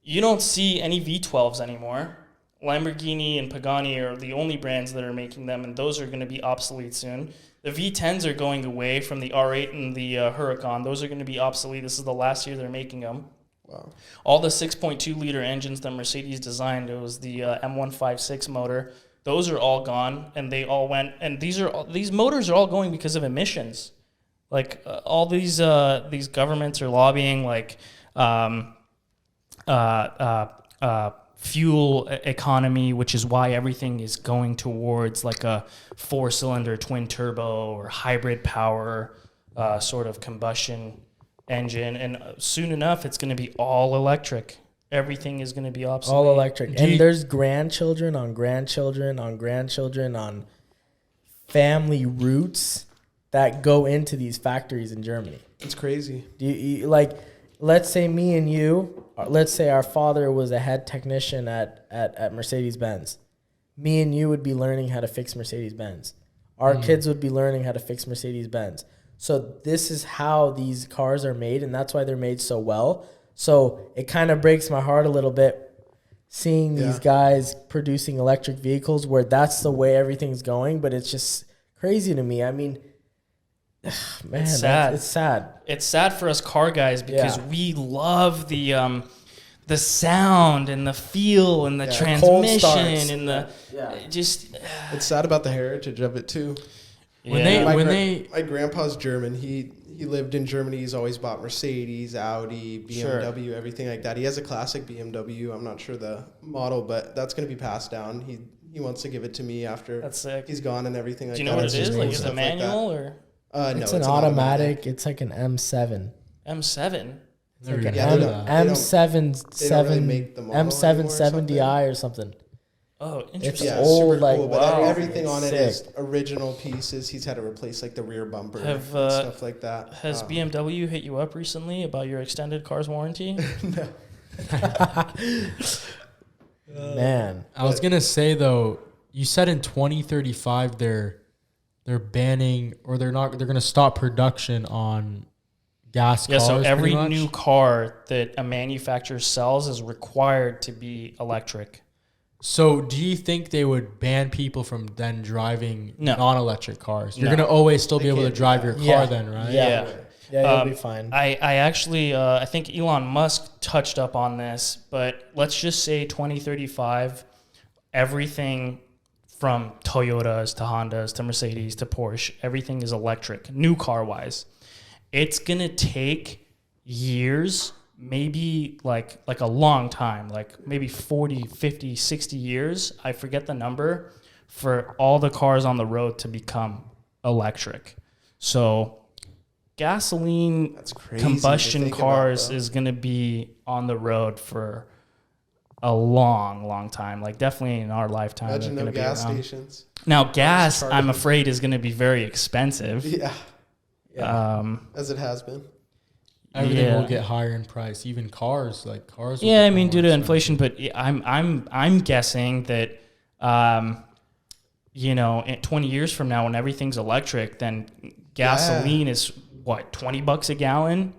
you don't see any V12s anymore. Lamborghini and Pagani are the only brands that are making them, and those are going to be obsolete soon. The V10s are going away from the R8 and the Huracan. Those are going to be obsolete. This is the last year they're making them. Wow. All the 6.2-liter engines that Mercedes designed, it was the M156 motor. Those are all gone, and they all went. And these motors are all going because of emissions. Like all these governments are lobbying, like fuel economy, which is why everything is going towards like a 4-cylinder twin turbo or hybrid power sort of combustion engine. And soon enough, it's going to be all electric. Everything is going to be obsolete. All electric. And there's grandchildren on grandchildren on grandchildren on family roots that go into these factories in Germany. It's crazy. Like, let's say me and you, let's say our father was a head technician at Mercedes-Benz. Me and you would be learning how to fix Mercedes-Benz. Our kids would be learning how to fix Mercedes-Benz. So this is how these cars are made, and that's why they're made so well. So it kind of breaks my heart a little bit seeing these guys producing electric vehicles where that's the way everything's going, but it's just crazy to me. I mean, man, It's sad. It's sad. It's sad for us car guys because we love the sound and the feel and the transmission and the just. It's sad about the heritage of it too. My grandpa's German. He lived in Germany. He's always bought Mercedes, Audi, BMW, everything like that. He has a classic BMW. I'm not sure the model, but that's going to be passed down. He wants to give it to me after he's gone and everything like that. Do you know what it is? Like, is it a manual or? No, it's an automatic. It's like an M7. M7. It's like an M770i or something. Oh, interesting. Yeah, old, super like, cool, but wow. everything on it is Sick. original pieces. He's had to replace like the rear bumper and stuff like that. Has BMW hit you up recently about your extended car's warranty? No. Man, I was gonna say though, you said in 2035 they're banning, or they're gonna stop production on gas cars. Yeah, so every pretty much. new car that a manufacturer sells is required to be electric. So do you think they would ban people from then driving No. non-electric cars? You're No. gonna always still be They able to can't do drive that. your car Yeah. then, right? Yeah, you'll be fine. I actually, I think Elon Musk touched up on this, but let's just say 2035, everything from Toyotas to Hondas to Mercedes to Porsche, everything is electric, new car-wise. It's going to take years, maybe like a long time, like maybe 40, 50, 60 years, I forget the number, for all the cars on the road to become electric. So gasoline That's crazy to combustion think about, cars though. is going to be on the road for a long, long time. Like definitely in our lifetime. Imagine they're no gonna be gas around. stations. Now gas, charging. I'm afraid, is going to be very expensive. Yeah, as it has been. Everything will get higher in price. Even cars, will Yeah, I become mean, more due to expensive. inflation, but I'm guessing that, in 20 years from now, when everything's electric, then gasoline is what, $20 a gallon?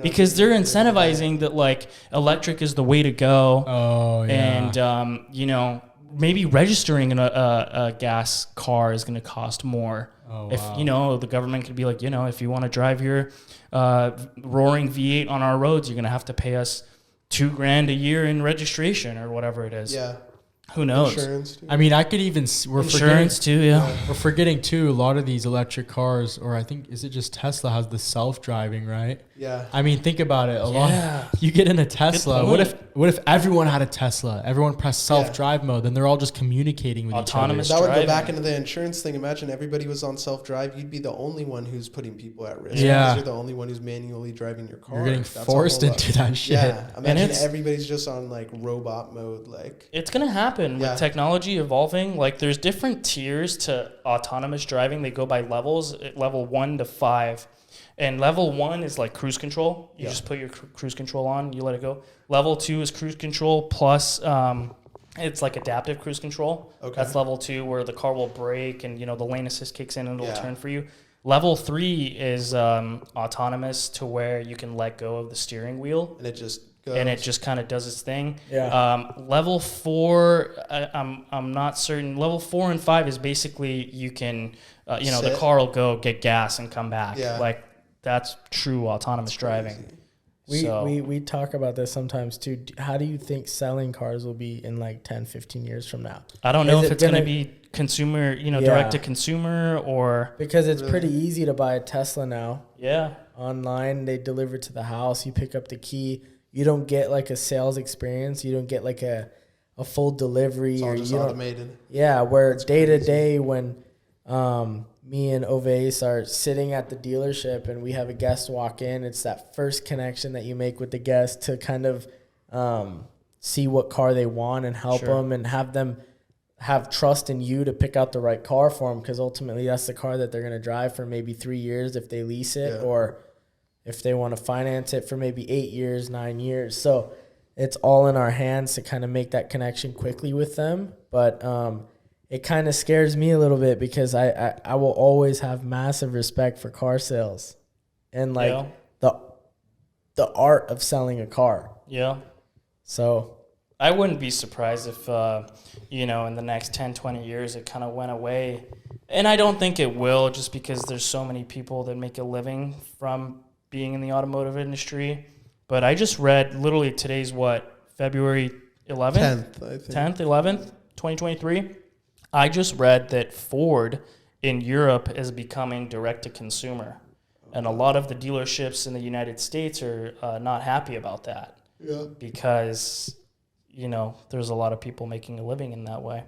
Because they're incentivizing that like electric is the way to go. Oh yeah. And maybe registering a gas car is going to cost more. Oh, If wow. the government could be like, if you want to drive your roaring V8 on our roads, you're going to have to pay us $2,000 a year in registration or whatever it is. Yeah, Who knows? Insurance. Too. I mean, I could even we're Insurance too, yeah. We're forgetting too. A lot of these electric cars, or I think is it just Tesla has the self-driving, right? Yeah. I mean, think about it. A Yeah. lot. You get in a Tesla. point. What if everyone had a Tesla? Everyone pressed self-drive mode. Then they're all just communicating with Autonomous each other. That would go driving. back into the insurance thing. Imagine everybody was on self-drive. You'd be the only one who's putting people at risk. Yeah. Because you're the only one who's manually driving your car. You're getting That's a forced whole lot. into that shit. Yeah. Imagine it's- everybody's just on like robot mode. Like, It's gonna happen Yeah. with technology evolving. Like there's different tiers to autonomous driving. They go by levels, level 1 to 5. And level 1 is like cruise control. You just put your cruise control on, you let it go. Level 2 is cruise control plus it's like adaptive cruise control. Okay. That's level 2 where the car will brake and the lane assist kicks in and it'll Yeah. turn for you. Level 3 is autonomous to where you can let go of the steering wheel. and it just goes. And it just kind of does its thing. Yeah. Level 4, I'm not certain. Level 4 and 5 is basically you can, the Sit. car will go get gas and come back. Yeah. Like that's true autonomous driving. We talk about this sometimes too. How do you think selling cars will be in like 10, 15 years from now? I don't know Is if it it's going to gonna- be consumer, Yeah. direct to consumer or Because it's Really? pretty easy to buy a Tesla now. yeah. Online, they deliver to the house. You pick up the key. You don't get like a sales experience. You don't get like a full delivery. It's all or just you don't, automated. yeah, where day to day when me and Oves are sitting at the dealership and we have a guest walk in, it's that first connection that you make with the guest to kind of see what car they want and help Sure. them have trust in you to pick out the right car for them, because ultimately that's the car that they're going to drive for maybe 3 years if they lease it, Yeah. or if they want to finance it for maybe 8 years, 9 years. So it's all in our hands to kind of make that connection quickly with them. But it kind of scares me a little bit because I will always have massive respect for car sales and like Yeah. the art of selling a car. Yeah. So I wouldn't be surprised if, in the next 10, 20 years, it kind of went away. And I don't think it will, just because there's so many people that make a living from being in the automotive industry. But I just read, literally today's February 11th? 10th, I think. 10th, 11th, 2023. I just read that Ford in Europe is becoming direct to consumer. And a lot of the dealerships in the United States are not happy about that. Yeah. Because, there's a lot of people making a living in that way.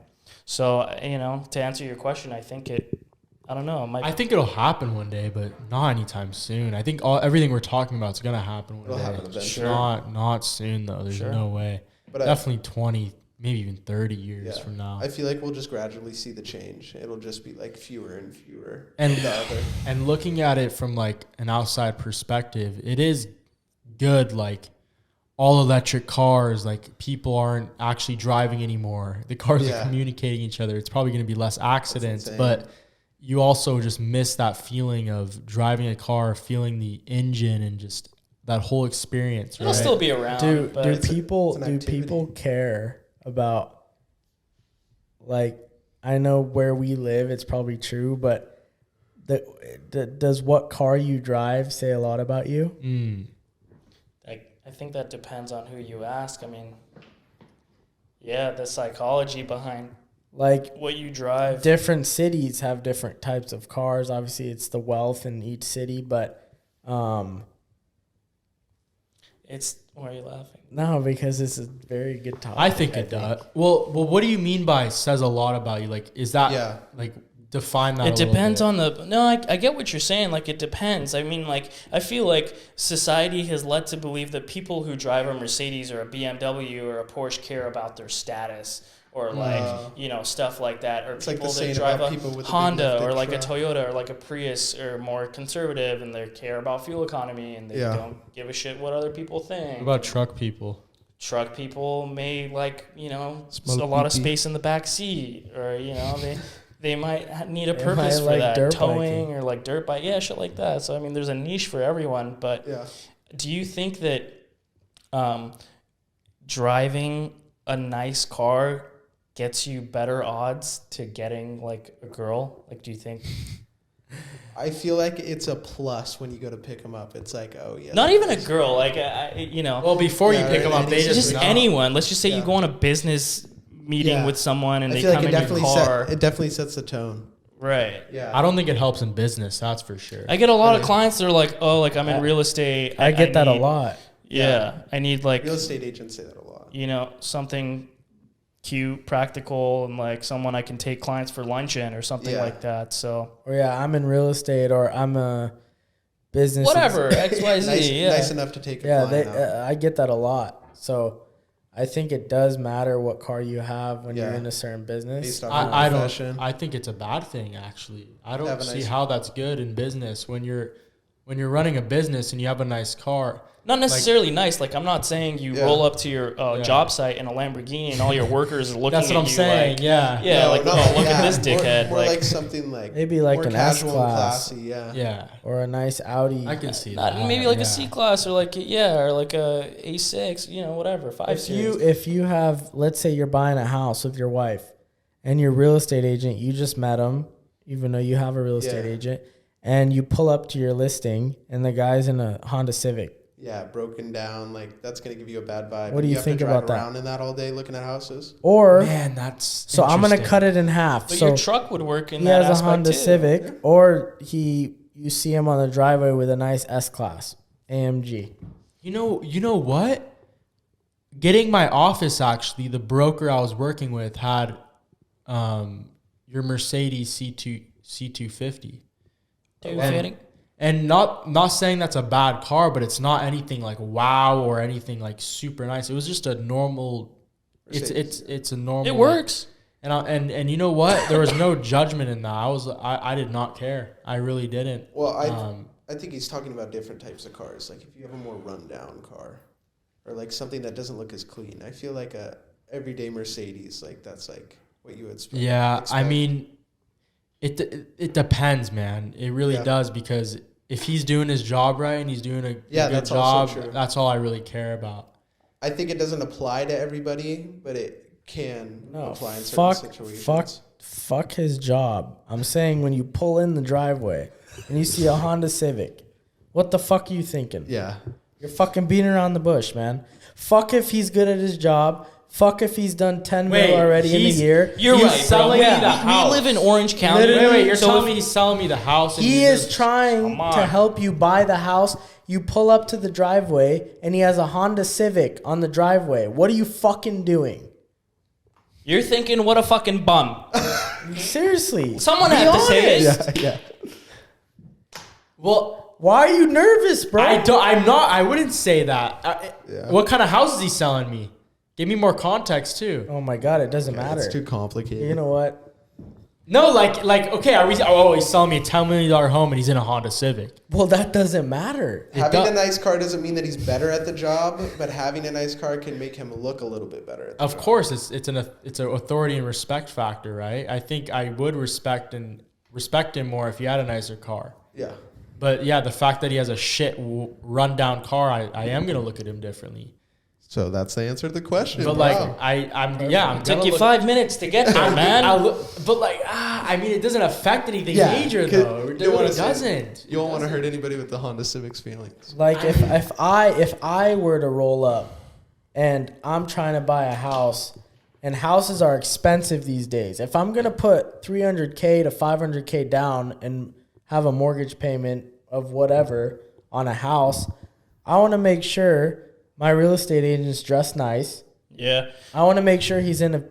So, to answer your question, I think I don't know. It might I think it'll happen one day, but not anytime soon. I think everything we're talking about is gonna happen one It'll day. happen eventually. Sure. Not soon though. There's Sure. no way. But Definitely 20, maybe even 30 years Yeah. from now. I feel like we'll just gradually see the change. It'll just be like fewer and fewer. And of the other. and looking at it from like an outside perspective, it is good. Like all electric cars, like people aren't actually driving anymore. The cars Yeah. are communicating each other. It's probably going to be less accidents, insane. but you also just miss that feeling of driving a car, feeling the engine and just that whole experience. it'll Right? still be around. do but it's people an do activity. people care about, like, I know where we live it's probably true, but does what car you drive say a lot about you? I think that depends on who you ask. I mean, yeah, the psychology behind Like, what you drive. different cities have different types of cars. Obviously it's the wealth in each city, but Why are you laughing? no, because it's a very good topic. I think it does. Well, what do you mean by says a lot about you? Like, is that Yeah. like define that? It depends on I get what you're saying. Like, it depends. I mean, like, I feel like society has led to believe that people who drive a Mercedes or a BMW or a Porsche care about their status or like, stuff like that. Or It's like people the that saying drive about a people with the big Honda lifted or like a truck. Toyota or like a Prius or more conservative and they care about fuel economy and they Yeah. don't give a shit what other people think. What about truck people? Truck people may like, Smoke a lot of pee-pee. space in the back seat, or they might need a They purpose might for like that, dirt towing biking. or like dirt bike, yeah, shit like that. So I mean, there's a niche for everyone. But Yeah. do you think that driving a nice car gets you better odds to getting like a girl? Like, do you think? I feel like it's a plus when you go to pick them up. It's like, oh yeah. Not even a girl, like Well, before Yeah, you pick right. them up, they It's just know. anyone. Let's just say you Yeah. go on a business meeting with someone and I they feel come like in your car. it definitely sets the tone. Right. Yeah. I don't think it helps in business. That's for sure. I get a lot of clients that are like, oh, like I'm in real estate. I get that a need- lot. Yeah. I need like, Real estate agents say that a lot. you know, something cute, practical, and like someone I can take clients for lunch in or something Yeah. like that. So Or yeah, I'm in real estate, or I'm a business. whatever, X, Y, Z. Nice, yeah. nice enough to take a Yeah, client out. I get that a lot. So I think it does matter what car you have when you're Yeah. in a certain business. Based on I don't. profession. I think it's a bad thing, actually. I don't Have a see nice- how that's good in business when you're running a business and you have a nice car. Not necessarily nice. Like I'm not saying you Yeah. roll up to your Yeah. job site in a Lamborghini and all your workers are looking That's what at I'm you saying. like, Yeah. yeah, No, like, not oh, like- look at yeah, this dickhead. More like, like something like Maybe like more an casual and S-Class. classy. Yeah. Yeah. Or a nice Audi. I can see not, that. maybe like yeah. a C class or like or like a A6, you know, whatever, 5 series. If you have, let's say you're buying a house with your wife, and your real estate agent, you just met him, even though you have a real estate Yeah. agent, and you pull up to your listing, and the guy's in a Honda Civic. Yeah, broken down. Like that's gonna give you a bad vibe. What do you have think to drive about that? around in that all day looking at houses? Or Man, that's so I'm gonna interesting. cut it in half. But so your truck would work in he that has a aspect Honda too. Civic, or you see him on the driveway with a nice S Class AMG. You know what? Getting my office, actually, the broker I was working with had your Mercedes C250. And not saying that's a bad car, but it's not anything like wow or anything like super nice. It was just a normal. It's a normal. It works. And you know what? There was no judgment in that. I did not care. I really didn't. Well, I think he's talking about different types of cars. Like if you have a more rundown car, or like something that doesn't look as clean. I feel like a everyday Mercedes, like that's like what you would expect. Yeah, I mean, it depends, man. It really Yeah. does, because if he's doing his job right and he's doing a good that's job, also true. that's all I really care about. I think it doesn't apply to everybody, but it can No, apply in certain situations. fuck his job. I'm saying when you pull in the driveway and you see a Honda Civic, what the fuck are you thinking? Yeah. You're fucking beating around the bush, man. Fuck if he's good at his job. Fuck if he's done 10 mil already in a year. You're He's right, bro. selling We, me the we house. live in Orange County. You're so telling if- me he's selling me the house? And He he's is just- trying Come on. to help you buy the house. You pull up to the driveway and he has a Honda Civic on the driveway. What are you fucking doing? You're thinking, what a fucking bum. Seriously. Someone be had to say it. honest. Yeah. Well, Why are you nervous, bro? I wouldn't say that. Yeah. What kind of house is he selling me? Give me more context too. Oh my God, it doesn't matter. It's too complicated. You know what? No, like okay, he's selling me a $10 million home and he's in a Honda Civic. Well, that doesn't matter. Having a nice car doesn't mean that he's better at the job, but having a nice car can make him look a little bit better at the job. Of course, it's an authority and respect factor, right? I think I would respect him more if he had a nicer car. Yeah. But yeah, the fact that he has a shit rundown car, I am gonna look at him differently. So that's the answer to the question. But Wow. like I'm Took gonna you look- 5 minutes to get there, man. But like I mean, it doesn't affect anything Yeah, major 'cause though. It you don't really wanna say- doesn't. You won't want to hurt anybody with the Honda Civic's feelings. Like if I were to roll up and I'm trying to buy a house, and houses are expensive these days. If I'm gonna put $300K to $500K down and have a mortgage payment of whatever on a house, I want to make sure my real estate agent's dressed nice. Yeah. I want to make sure he's in a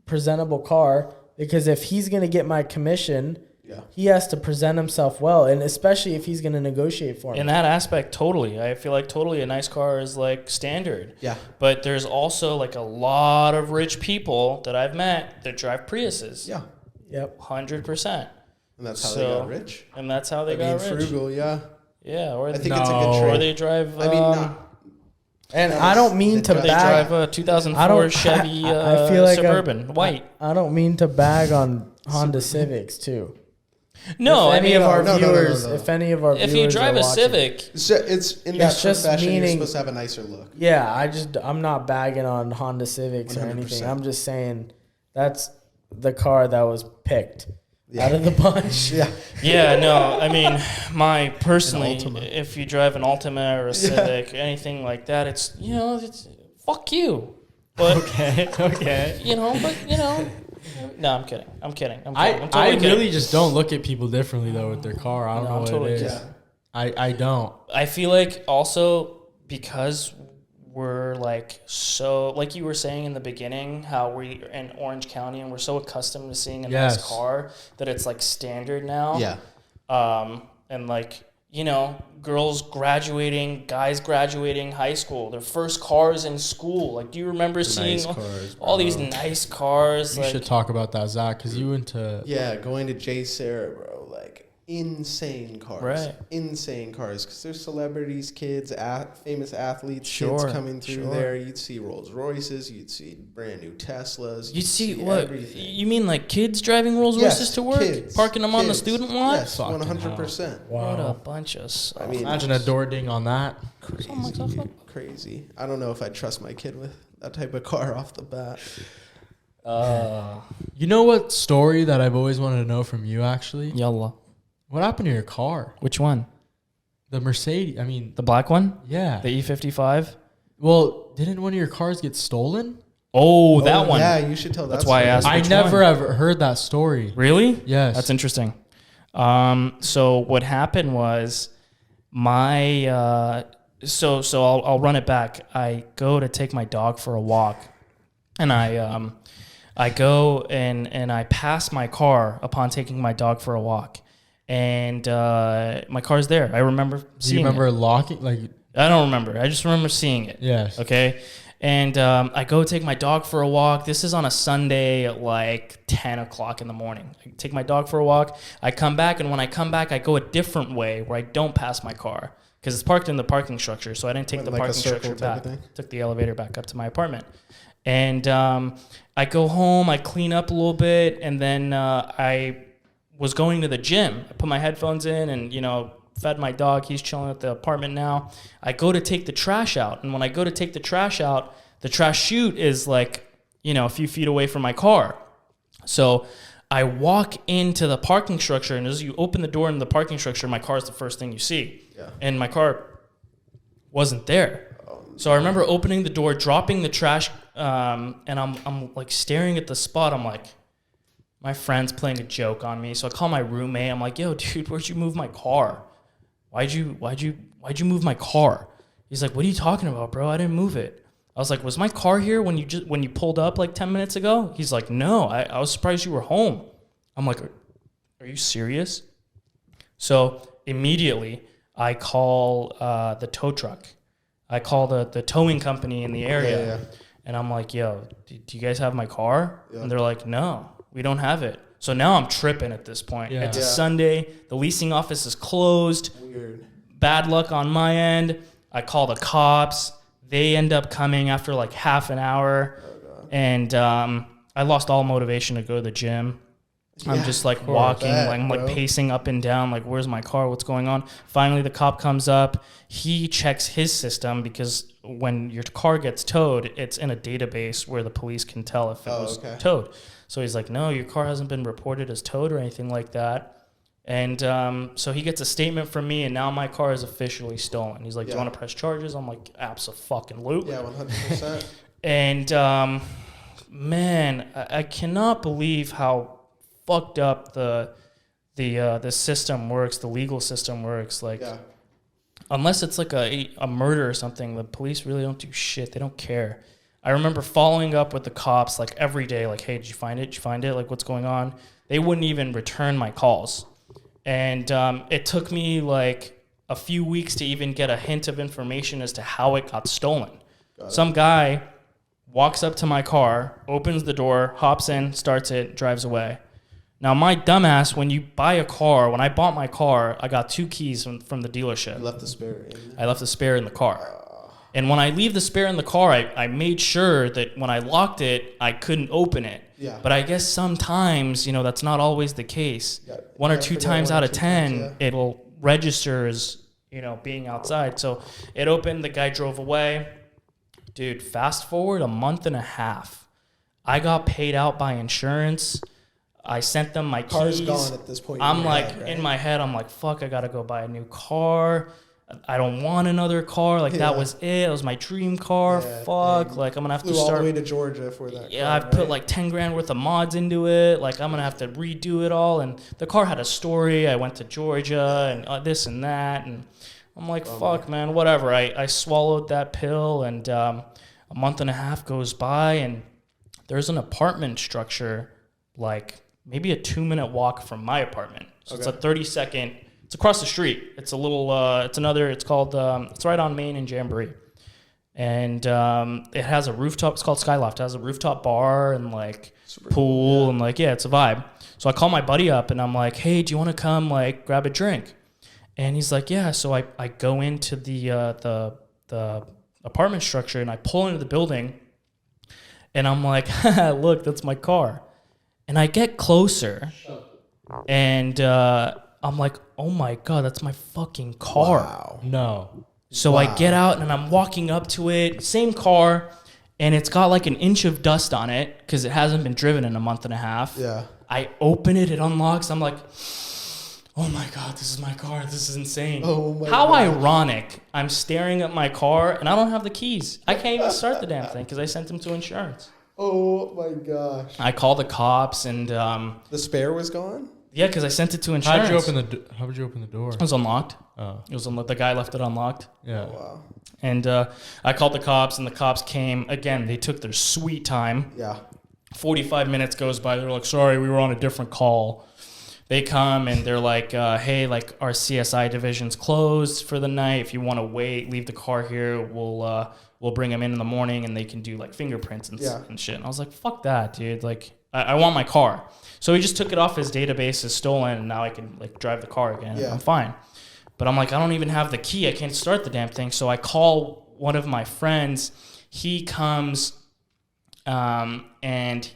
presentable car, because if he's going to get my commission, Yeah. he has to present himself well, and especially if he's going to negotiate for me. In that aspect, totally. I feel like totally a nice car is like standard. Yeah. But there's also like a lot of rich people that I've met that drive Priuses. Yeah. Yep. 100%. And that's how they So- got rich. And that's how they Being got rich. frugal, yeah. Yeah. Or I they, think it's a good or trade. they drive. I mean, not, And I don't mean to They bag. drive a 2004 I don't- Chevy I feel like Suburban, white. I don't mean to bag on Honda Civics too. No, if I any mean, of our no, no, no, viewers, no. if any of our if viewers you drive are a watching, Civic, so it's in that It's just profession, you're meaning- supposed to have a nicer look. yeah, I'm not bagging on Honda Civics or 100%. anything. I'm just saying that's the car that was picked out of the bunch. Yeah. yeah, no, I mean, my personally, Altima. if you drive an Altima or a Civic, anything like that, it's fuck you. But Okay. no, I'm kidding. I'm kidding. I'm I totally kidding. really just don't look at people differently though with their car. I don't No, know I'm what totally it is. kidding. I don't. I feel like also because we're like so, like you were saying in the beginning, how we're in Orange County and we're so accustomed to seeing a nice Yes. car that it's like standard now. Yeah. And like, girls graduating, guys graduating high school, their first cars in school. Like, do you remember seeing cars, all these nice cars? You like, should talk about that, Zach, because you went to. Yeah, going to J. Sarah, bro, like insane cars. Right. Insane cars, because there's celebrities, kids, famous athletes, Sure, kids coming through sure. there. You'd see Rolls Royces, you'd see brand new Teslas. You'd see what? everything. You mean like kids driving Rolls Yes, Royces to work? kids, Parking them on the kids. student lot? Yes, Fucking 100%. What a bunch of I mean, Imagine a door ding on that. crazy, Oh my God. dude, crazy. I don't know if I'd trust my kid with that type of car off the bat. You know what story that I've always wanted to know from you, actually? Yalla. What happened to your car? Which one? The Mercedes. I mean, The black one? yeah. The E55? Well, didn't one of your cars get stolen? Oh, that one. Yeah, you should tell that That's why I story. asked. I Which never one? ever heard that story. Really? Yes. That's interesting. So what happened was my so I'll run it back. I go to take my dog for a walk, and I go and I pass my car upon taking my dog for a walk, and my car's there. I remember Do you seeing remember it. locking? Like, I don't remember. I just remember seeing it. yes. Okay. And I go take my dog for a walk. This is on a Sunday at like 10 o'clock in the morning. I take my dog for a walk. I come back, and when I come back, I go a different way where I don't pass my car because it's parked in the parking structure. So I didn't take Went the like a parking circle structure type of back. thing? Took the elevator back up to my apartment. And I go home, I clean up a little bit, and then I was going to the gym. I put my headphones in and, fed my dog. He's chilling at the apartment now. I go to take the trash out. And when I go to take the trash out, the trash chute is like, a few feet away from my car. So I walk into the parking structure, and as you open the door in the parking structure, my car is the first thing you see. Yeah. And my car wasn't there. So I remember opening the door, dropping the trash, and I'm like staring at the spot. I'm like, my friend's playing a joke on me. So I call my roommate. I'm like, yo, dude, where'd you move my car? Why'd you move my car? He's like, what are you talking about, bro? I didn't move it. I was like, was my car here when you pulled up like 10 minutes ago? He's like, no, I was surprised you were home. I'm like, are you serious? So immediately I call the tow truck. I call the towing company in the area. Yeah. And I'm like, yo, do you guys have my car? Yeah. And they're like, no, we don't have it. So now I'm tripping at this point. Yeah. It's a Yeah. Sunday. The leasing office is closed. Weird. Bad luck on my end. I call the cops. They end up coming after like half an hour. And I lost all motivation to go to the gym. I'm Yeah, just like of course. walking, Bet, like I'm like bro. pacing up and down, like where's my car? What's going on? Finally, the cop comes up. He checks his system because when your car gets towed, it's in a database where the police can tell if it was towed. So he's like, no, your car hasn't been reported as towed or anything like that. And so he gets a statement from me, and now my car is officially stolen. He's like, do you Yeah. want to press charges? I'm like, abso-fucking-lute. Yeah, 100%. And man, I cannot believe how fucked up the system works, the legal system works. Like, Yeah. unless it's like a murder or something, the police really don't do shit. They don't care. I remember following up with the cops like every day, like, hey, did you find it? Did you find it? Like, what's going on? They wouldn't even return my calls. And it took me like a few weeks to even get a hint of information as to how it got stolen. Some guy walks up to my car, opens the door, hops in, starts it, drives away. Now, my dumbass, when I bought my car, I got 2 keys from the dealership. You left the spare in. I left the spare in the car. And when I leave the spare in the car, I made sure that when I locked it, I couldn't open it. Yeah. But I guess sometimes, that's not always the case. Yeah. One or Yeah, two forget times one or out of two 10, times, it'll register as, being outside. So it opened, the guy drove away. Dude, fast forward a month and a half. I got paid out by insurance. I sent them my Car's keys. gone at this point. I'm in your like, head, right? in my head, I'm like, fuck, I gotta go buy a new car. I don't want another car. Like that was it. It was my dream car. Yeah, Fuck. dang. Like I'm gonna have to Flew all start. the way to Georgia for that. Yeah, car, I've put right? like 10 grand worth of mods into it. Like I'm gonna have to redo it all. And the car had a story. I went to Georgia and this and that. And I'm like, fuck, man, whatever. I swallowed that pill, and a month and a half goes by, and there's an apartment structure, like maybe a 2-minute walk from my apartment. So it's a 30-second. It's across the street. It's a little. It's called. It's right on Main and Jamboree, and it has a rooftop. It's called Skyloft. It has a rooftop bar and like pool and like it's a vibe. So I call my buddy up and I'm like, hey, do you want to come like grab a drink? And he's like, yeah. So I go into the apartment structure and I pull into the building, and I'm like, look, that's my car. And I get closer, and I'm like, oh my God, that's my fucking car. Wow. No. So I get out and I'm walking up to it, same car, and it's got like an inch of dust on it because it hasn't been driven in a month and a half. Yeah. I open it, it unlocks. I'm like, oh my God, this is my car. This is insane. Oh my How God. ironic. I'm staring at my car and I don't have the keys. I can't even start the damn thing because I sent them to insurance. Oh my gosh. I called the cops and The spare was gone? yeah, because I sent it to insurance. How would you open the door? It was unlocked. Oh, It was unlocked. The guy left it unlocked. yeah. Wow. And I called the cops, and the cops came. Again, they took their sweet time. Yeah. 45 minutes goes by. They're like, sorry, we were on a different call. They come, and they're like, hey, like, our CSI division's closed for the night. If you want to wait, leave the car here. We'll bring them in the morning, and they can do, like, fingerprints and shit. And I was like, fuck that, dude. Like, I want my car. So he just took it off his database as stolen, and now I can, like, drive the car again. Yeah. I'm fine. But I'm like, I don't even have the key. I can't start the damn thing. So I call one of my friends. He comes, and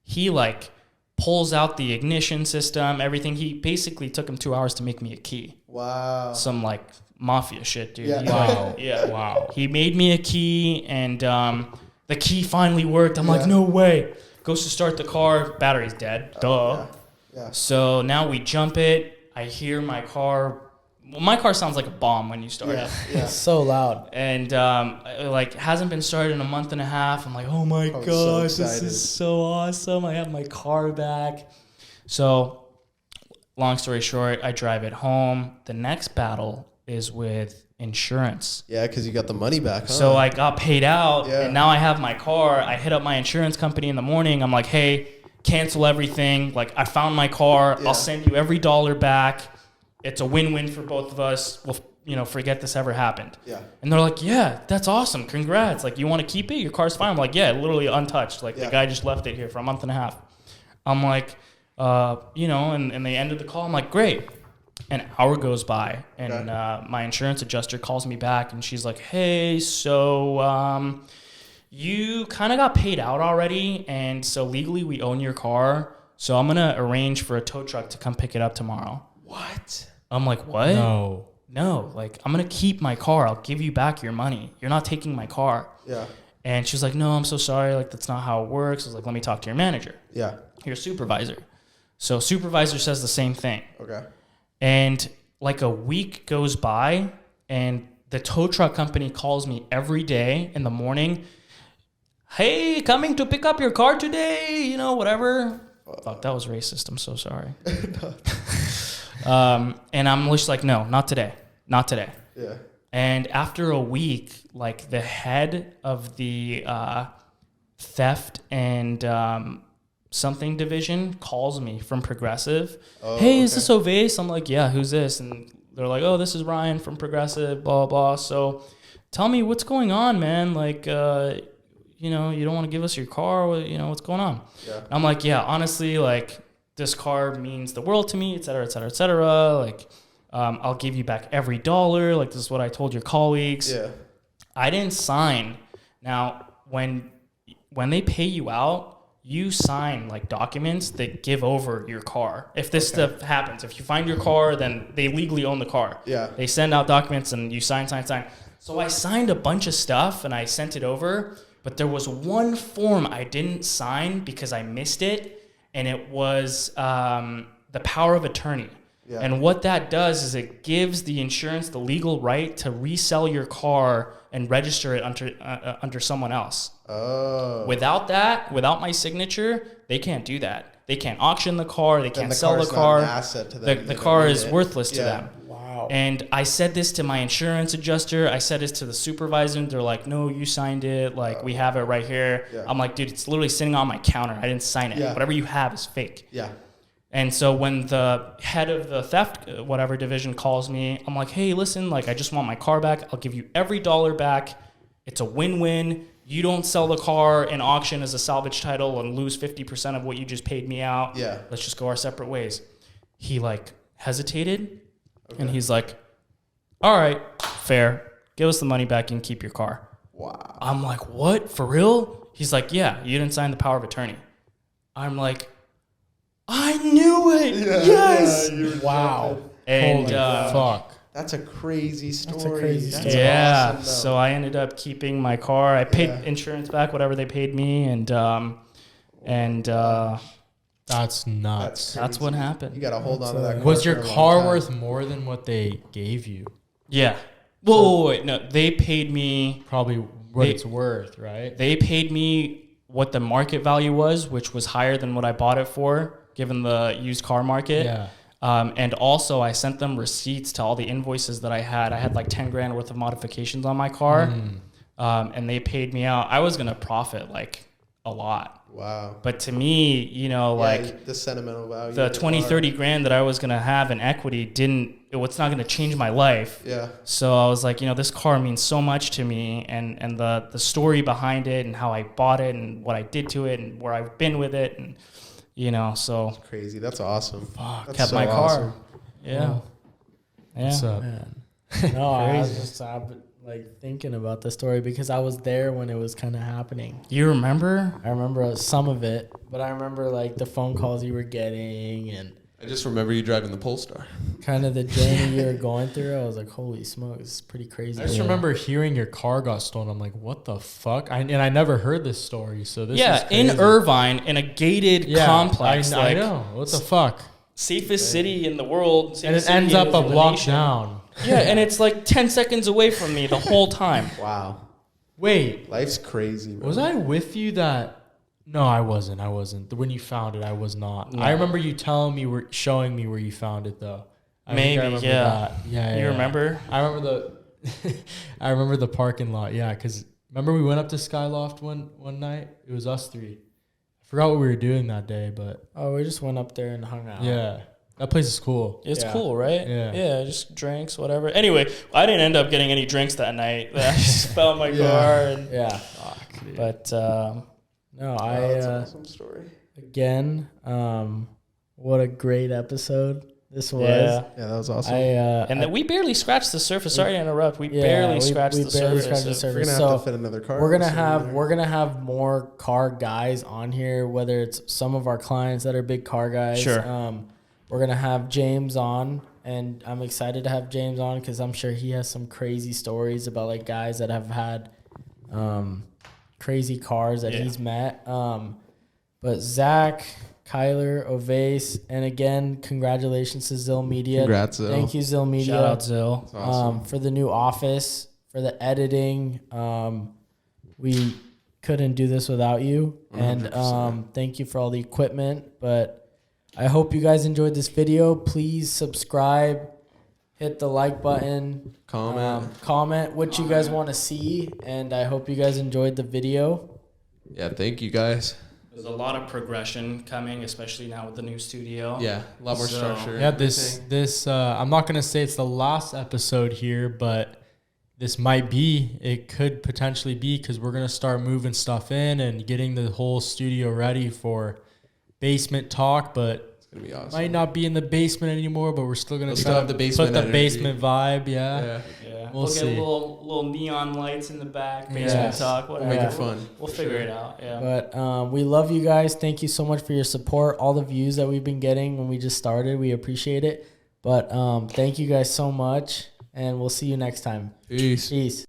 he like pulls out the ignition system, everything. He basically took him 2 hours to make me a key. Wow. Some like mafia shit, dude. Yeah. Wow. Yeah. Wow. He made me a key, and the key finally worked. I'm like, Yeah. no way. Goes to start the car. Battery's dead. Duh. Yeah. So now we jump it. I hear my car. Well, my car sounds like a bomb when you start it. Yeah. It's so loud. And like hasn't been started in a month and a half. I'm like, oh my Oh, so gosh, this excited. is so awesome. I have my car back. So long story short, I drive it home. The next battle is with insurance. Yeah, because you got the money back, huh? So I got paid out, Yeah. and now I have my car. I hit up my insurance company in the morning. I'm like, hey, cancel everything. Like, I found my car. Yeah. I'll send you every dollar back. It's a win-win for both of us. We'll, forget this ever happened. Yeah. And they're like, yeah, that's awesome. Congrats. Like, you want to keep it? Your car's fine. I'm like, yeah, literally untouched. Like, Yeah. the guy just left it here for a month and a half. I'm like, and they ended the call. I'm like, great. An hour goes by, and Okay. my insurance adjuster calls me back, and she's like, hey, so you kind of got paid out already, and so legally we own your car, so I'm going to arrange for a tow truck to come pick it up tomorrow. What? I'm like, what? No, like, I'm going to keep my car. I'll give you back your money. You're not taking my car. Yeah. And she's like, no, I'm so sorry. Like, that's not how it works. I was like, let me talk to your manager, Yeah. your supervisor. So supervisor says the same thing. Okay. And like a week goes by, and the tow truck company calls me every day in the morning. Hey, coming to pick up your car today, whatever. Fuck, that was racist. I'm so sorry. And I'm just like, no, not today. Not today. Yeah. And after a week, like the head of the theft and something division calls me from Progressive. Oh, hey, is okay. this Ovase? I'm like, yeah, who's this? And they're like, oh, this is Ryan from Progressive, blah, blah, blah. So tell me what's going on, man. Like, you don't want to give us your car. What's going on? Yeah. And I'm like, yeah, honestly, like, this car means the world to me, et cetera, et cetera, et cetera. Like, I'll give you back every dollar. Like, this is what I told your colleagues. Yeah. I didn't sign. Now, when they pay you out, you sign like documents that give over your car. If this stuff happens, if you find your car, then they legally own the car. Yeah. They send out documents and you sign. So I signed a bunch of stuff and I sent it over, but there was one form I didn't sign because I missed it, and it was the power of attorney. Yeah. And what that does is it gives the insurance the legal right to resell your car and register it under someone else. Oh. Without that, without my signature, they can't do that. They can't auction the car. They can't the sell the car's not car. an asset to them. The They don't car need is it. worthless to Yeah. them. Wow. And I said this to my insurance adjuster. I said this to the supervisor. And they're like, no, you signed it. Like, we have it right here. Yeah. I'm like, dude, it's literally sitting on my counter. I didn't sign it. Yeah. Whatever you have is fake. Yeah. And so when the head of the theft, whatever division calls me, I'm like, hey, listen, like, I just want my car back. I'll give you every dollar back. It's a win-win. You don't sell the car in auction as a salvage title and lose 50% of what you just paid me out. Yeah. Let's just go our separate ways. He like hesitated and he's like, all right, fair. Give us the money back and keep your car. Wow. I'm like, what? For real? He's like, yeah, you didn't sign the power of attorney. I'm like, I knew it. Yes. Wow. And Holy fuck. That's a crazy story. That's a crazy story. yeah, awesome, though. so I ended up keeping my car. I paid Yeah. insurance back, whatever they paid me, and That's nuts. that's what crazy. happened. You got to hold on to that car. Was your for a long car time. worth more than what they gave you? Yeah. Whoa, wait, no, they paid me. Probably what They- it's worth, right? They paid me what the market value was, which was higher than what I bought it for, given the used car market. Yeah. And also, I sent them receipts to all the invoices that I had. I had like 10 grand worth of modifications on my car, and they paid me out. I was gonna profit like a lot, Wow. but to me, you know, Yeah, like the sentimental value. the of the 20, car. 30 grand that I was gonna have in equity it's not gonna change my life. Yeah. So I was like, you know, this car means so much to me, and the story behind it and how I bought it and what I did to it and where I've been with it, and you know, so Crazy. That's awesome. fuck, That's kept so my car. awesome. Yeah. Yeah. What's up? Man. No, I was just like thinking about the story because I was there when it was kind of happening. You remember? I remember some of it, but I remember like the phone calls you were getting and I just remember you driving the Polestar. kind of the journey you were going through. I was like, holy smokes, it's pretty crazy. I just remember hearing your car got stolen. I'm like, what the fuck? And I never heard this story. So this is Yeah, crazy. in Irvine, in a gated complex, I like know. What the fuck? safest city in the world. And it safest ends city up a in the block nation. down. Yeah, and it's like 10 seconds away from me the whole time. Wow. Wait, Life's crazy. Bro. was I with you that? No, I wasn't. I wasn't. When you found it, I was not. No. I remember you telling me, showing me where you found it, though. I think I Maybe, remember yeah. that. Yeah, You yeah. remember? I remember I remember the parking lot. Yeah, because remember we went up to Skyloft one night. It was us three. I forgot what we were doing that day, but Oh, we just went up there and hung out. yeah, that place is cool. It's Yeah. cool, right? Yeah. Yeah, just drinks, whatever. Anyway, I didn't end up getting any drinks that night. I just fell in my Yeah. car. And, Yeah. Fuck, dude. but No, Wow, I that's an awesome story. again, what a great episode this was. yeah. Yeah, that was awesome. And then we barely scratched the surface. Sorry to interrupt. We Yeah, barely we scratched the barely surface. scratched the of- surface. We're gonna So have to fit another car. we're gonna sooner or have later. we're gonna have more car guys on here, whether it's some of our clients that are big car guys. Sure. We're gonna have James on, and I'm excited to have James on because I'm sure he has some crazy stories about like guys that have had crazy cars that Yeah. he's met. But Zach, Kyler, Ovase, and again, congratulations to Zill Media. Congrats, Zill. Thank you, Zill Media. Shout out Zill. That's awesome. For the new office, for the editing. We couldn't do this without you. 100%. And thank you for all the equipment. But I hope you guys enjoyed this video. Please subscribe, hit the like button, comment what you guys want to see. And I hope you guys enjoyed the video. Yeah, thank you guys. There's a lot of progression coming, especially now with the new studio. Yeah, a lot more So- structure. Yeah, this I'm not gonna say it's the last episode here, but this might be. It could potentially be because we're gonna start moving stuff in and getting the whole studio ready for basement talk. But It's gonna be awesome. might not be in the basement anymore. But we're still gonna We'll try still to have the basement put the energy. basement vibe. Yeah. Yeah, Yeah. We'll We'll see. get little neon lights in the back, basement Yes. talk, we'll whatever. make Yeah. it fun. We'll figure it out. Yeah. But we love you guys. Thank you so much for your support. All the views that we've been getting when we just started, we appreciate it. But thank you guys so much. And we'll see you next time. Peace. Peace.